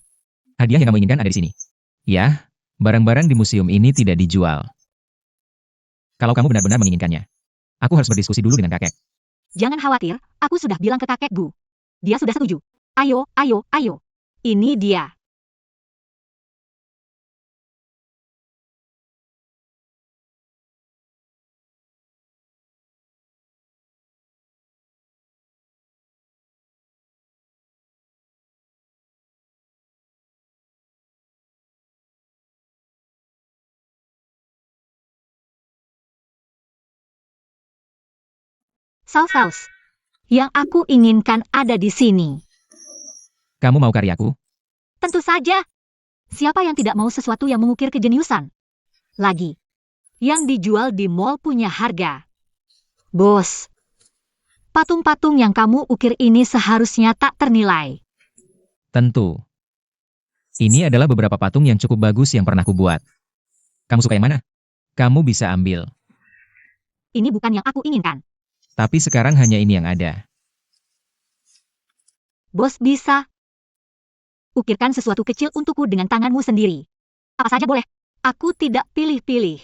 Hadiah yang kamu inginkan ada di sini. Ya, barang-barang di museum ini tidak dijual. Kalau kamu benar-benar menginginkannya. Aku harus berdiskusi dulu dengan kakek. Jangan khawatir, aku sudah bilang ke kakekku. Dia sudah setuju. Ayo, ayo, ayo. Ini dia. Saus-saus. Yang aku inginkan ada di sini. Kamu mau karyaku? Tentu saja. Siapa yang tidak mau sesuatu yang mengukir kejeniusan? Lagi. Yang dijual di mall punya harga. Bos. Patung-patung yang kamu ukir ini seharusnya tak ternilai. Tentu. Ini adalah beberapa patung yang cukup bagus yang pernah kubuat. Kamu suka yang mana? Kamu bisa ambil. Ini bukan yang aku inginkan. Tapi sekarang hanya ini yang ada. Bos bisa. Ukirkan sesuatu kecil untukku dengan tanganmu sendiri. Apa saja boleh. Aku tidak pilih-pilih.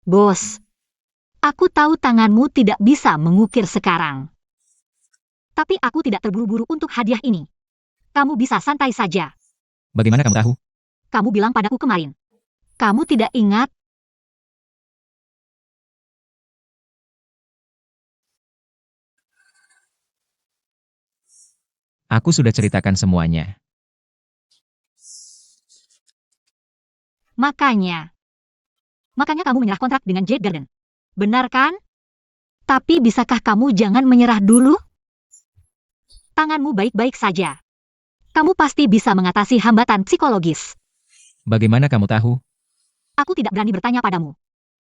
Bos. Aku tahu tanganmu tidak bisa mengukir sekarang. Tapi aku tidak terburu-buru untuk hadiah ini. Kamu bisa santai saja. Bagaimana kamu tahu? Kamu bilang padaku kemarin. Kamu tidak ingat? Aku sudah ceritakan semuanya. Makanya kamu menyerah kontrak dengan Jade Garden. Benar kan? Tapi bisakah kamu jangan menyerah dulu? Tanganmu baik-baik saja. Kamu pasti bisa mengatasi hambatan psikologis. Bagaimana kamu tahu? Aku tidak berani bertanya padamu.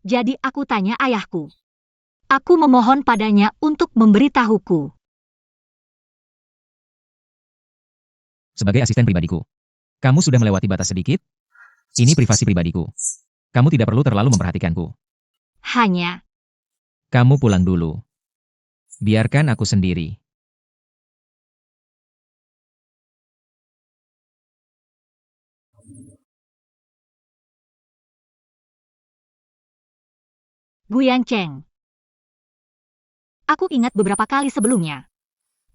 Jadi aku tanya ayahku. Aku memohon padanya untuk memberitahuku. Sebagai asisten pribadiku. Kamu sudah melewati batas sedikit? Ini privasi pribadiku. Kamu tidak perlu terlalu memperhatikanku. Hanya, Kamu pulang dulu. Biarkan aku sendiri. Guyan Cheng. Aku ingat beberapa kali sebelumnya.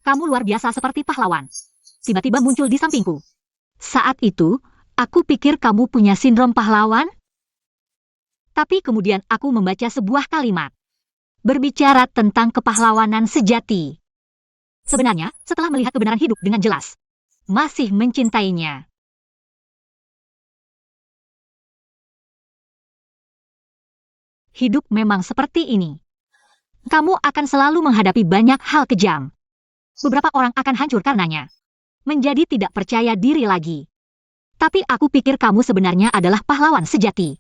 Kamu luar biasa seperti pahlawan. Tiba-tiba muncul di sampingku. Saat itu, aku pikir kamu punya sindrom pahlawan. Tapi kemudian aku membaca sebuah kalimat. Berbicara tentang kepahlawanan sejati. Sebenarnya, setelah melihat kebenaran hidup dengan jelas, masih mencintainya. Hidup memang seperti ini. Kamu akan selalu menghadapi banyak hal kejam. Beberapa orang akan hancur karenanya. Menjadi tidak percaya diri lagi. Tapi aku pikir kamu sebenarnya adalah pahlawan sejati.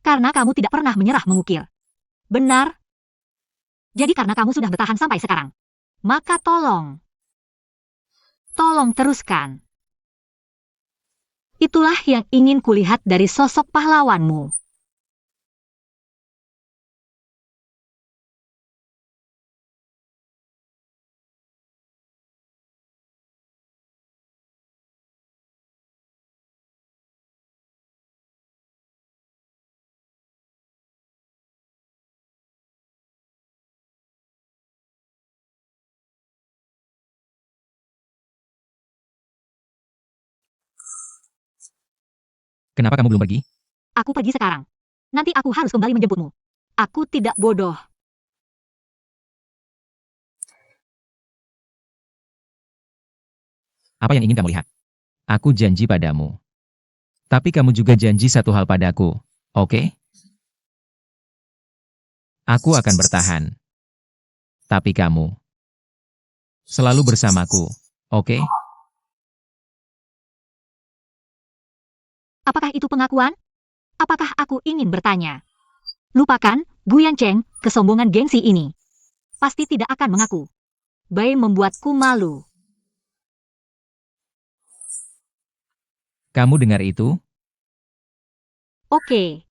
Karena kamu tidak pernah menyerah mengukir. Benar? Jadi karena kamu sudah bertahan sampai sekarang, maka tolong teruskan. Itulah yang ingin kulihat dari sosok pahlawanmu. Kenapa kamu belum pergi? Aku pergi sekarang. Nanti aku harus kembali menjemputmu. Aku tidak bodoh. Apa yang ingin kamu lihat? Aku janji padamu. Tapi kamu juga janji satu hal padaku, oke? Aku akan bertahan. Tapi kamu selalu bersamaku, oke? Apakah itu pengakuan? Apakah aku ingin bertanya? Lupakan, Guyan Cheng, kesombongan gengsi ini. Pasti tidak akan mengaku. Bai membuatku malu. Kamu dengar itu? Oke.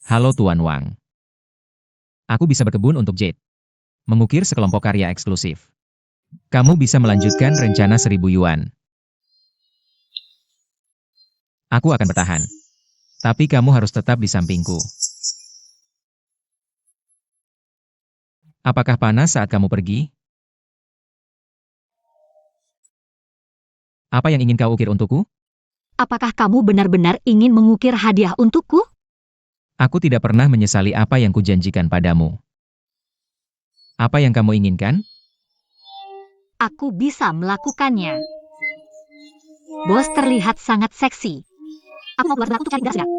Halo Tuan Wang. Aku bisa berkebun untuk Jade. Mengukir sekelompok karya eksklusif. Kamu bisa melanjutkan rencana 1000 yuan. Aku akan bertahan. Tapi kamu harus tetap di sampingku. Apakah panas saat kamu pergi? Apa yang ingin kau ukir untukku? Apakah kamu benar-benar ingin mengukir hadiah untukku? Aku tidak pernah menyesali apa yang kujanjikan padamu. Apa yang kamu inginkan? Aku bisa melakukannya. Bos terlihat sangat seksi. Aku mau keluar dulu untuk cari gas segera.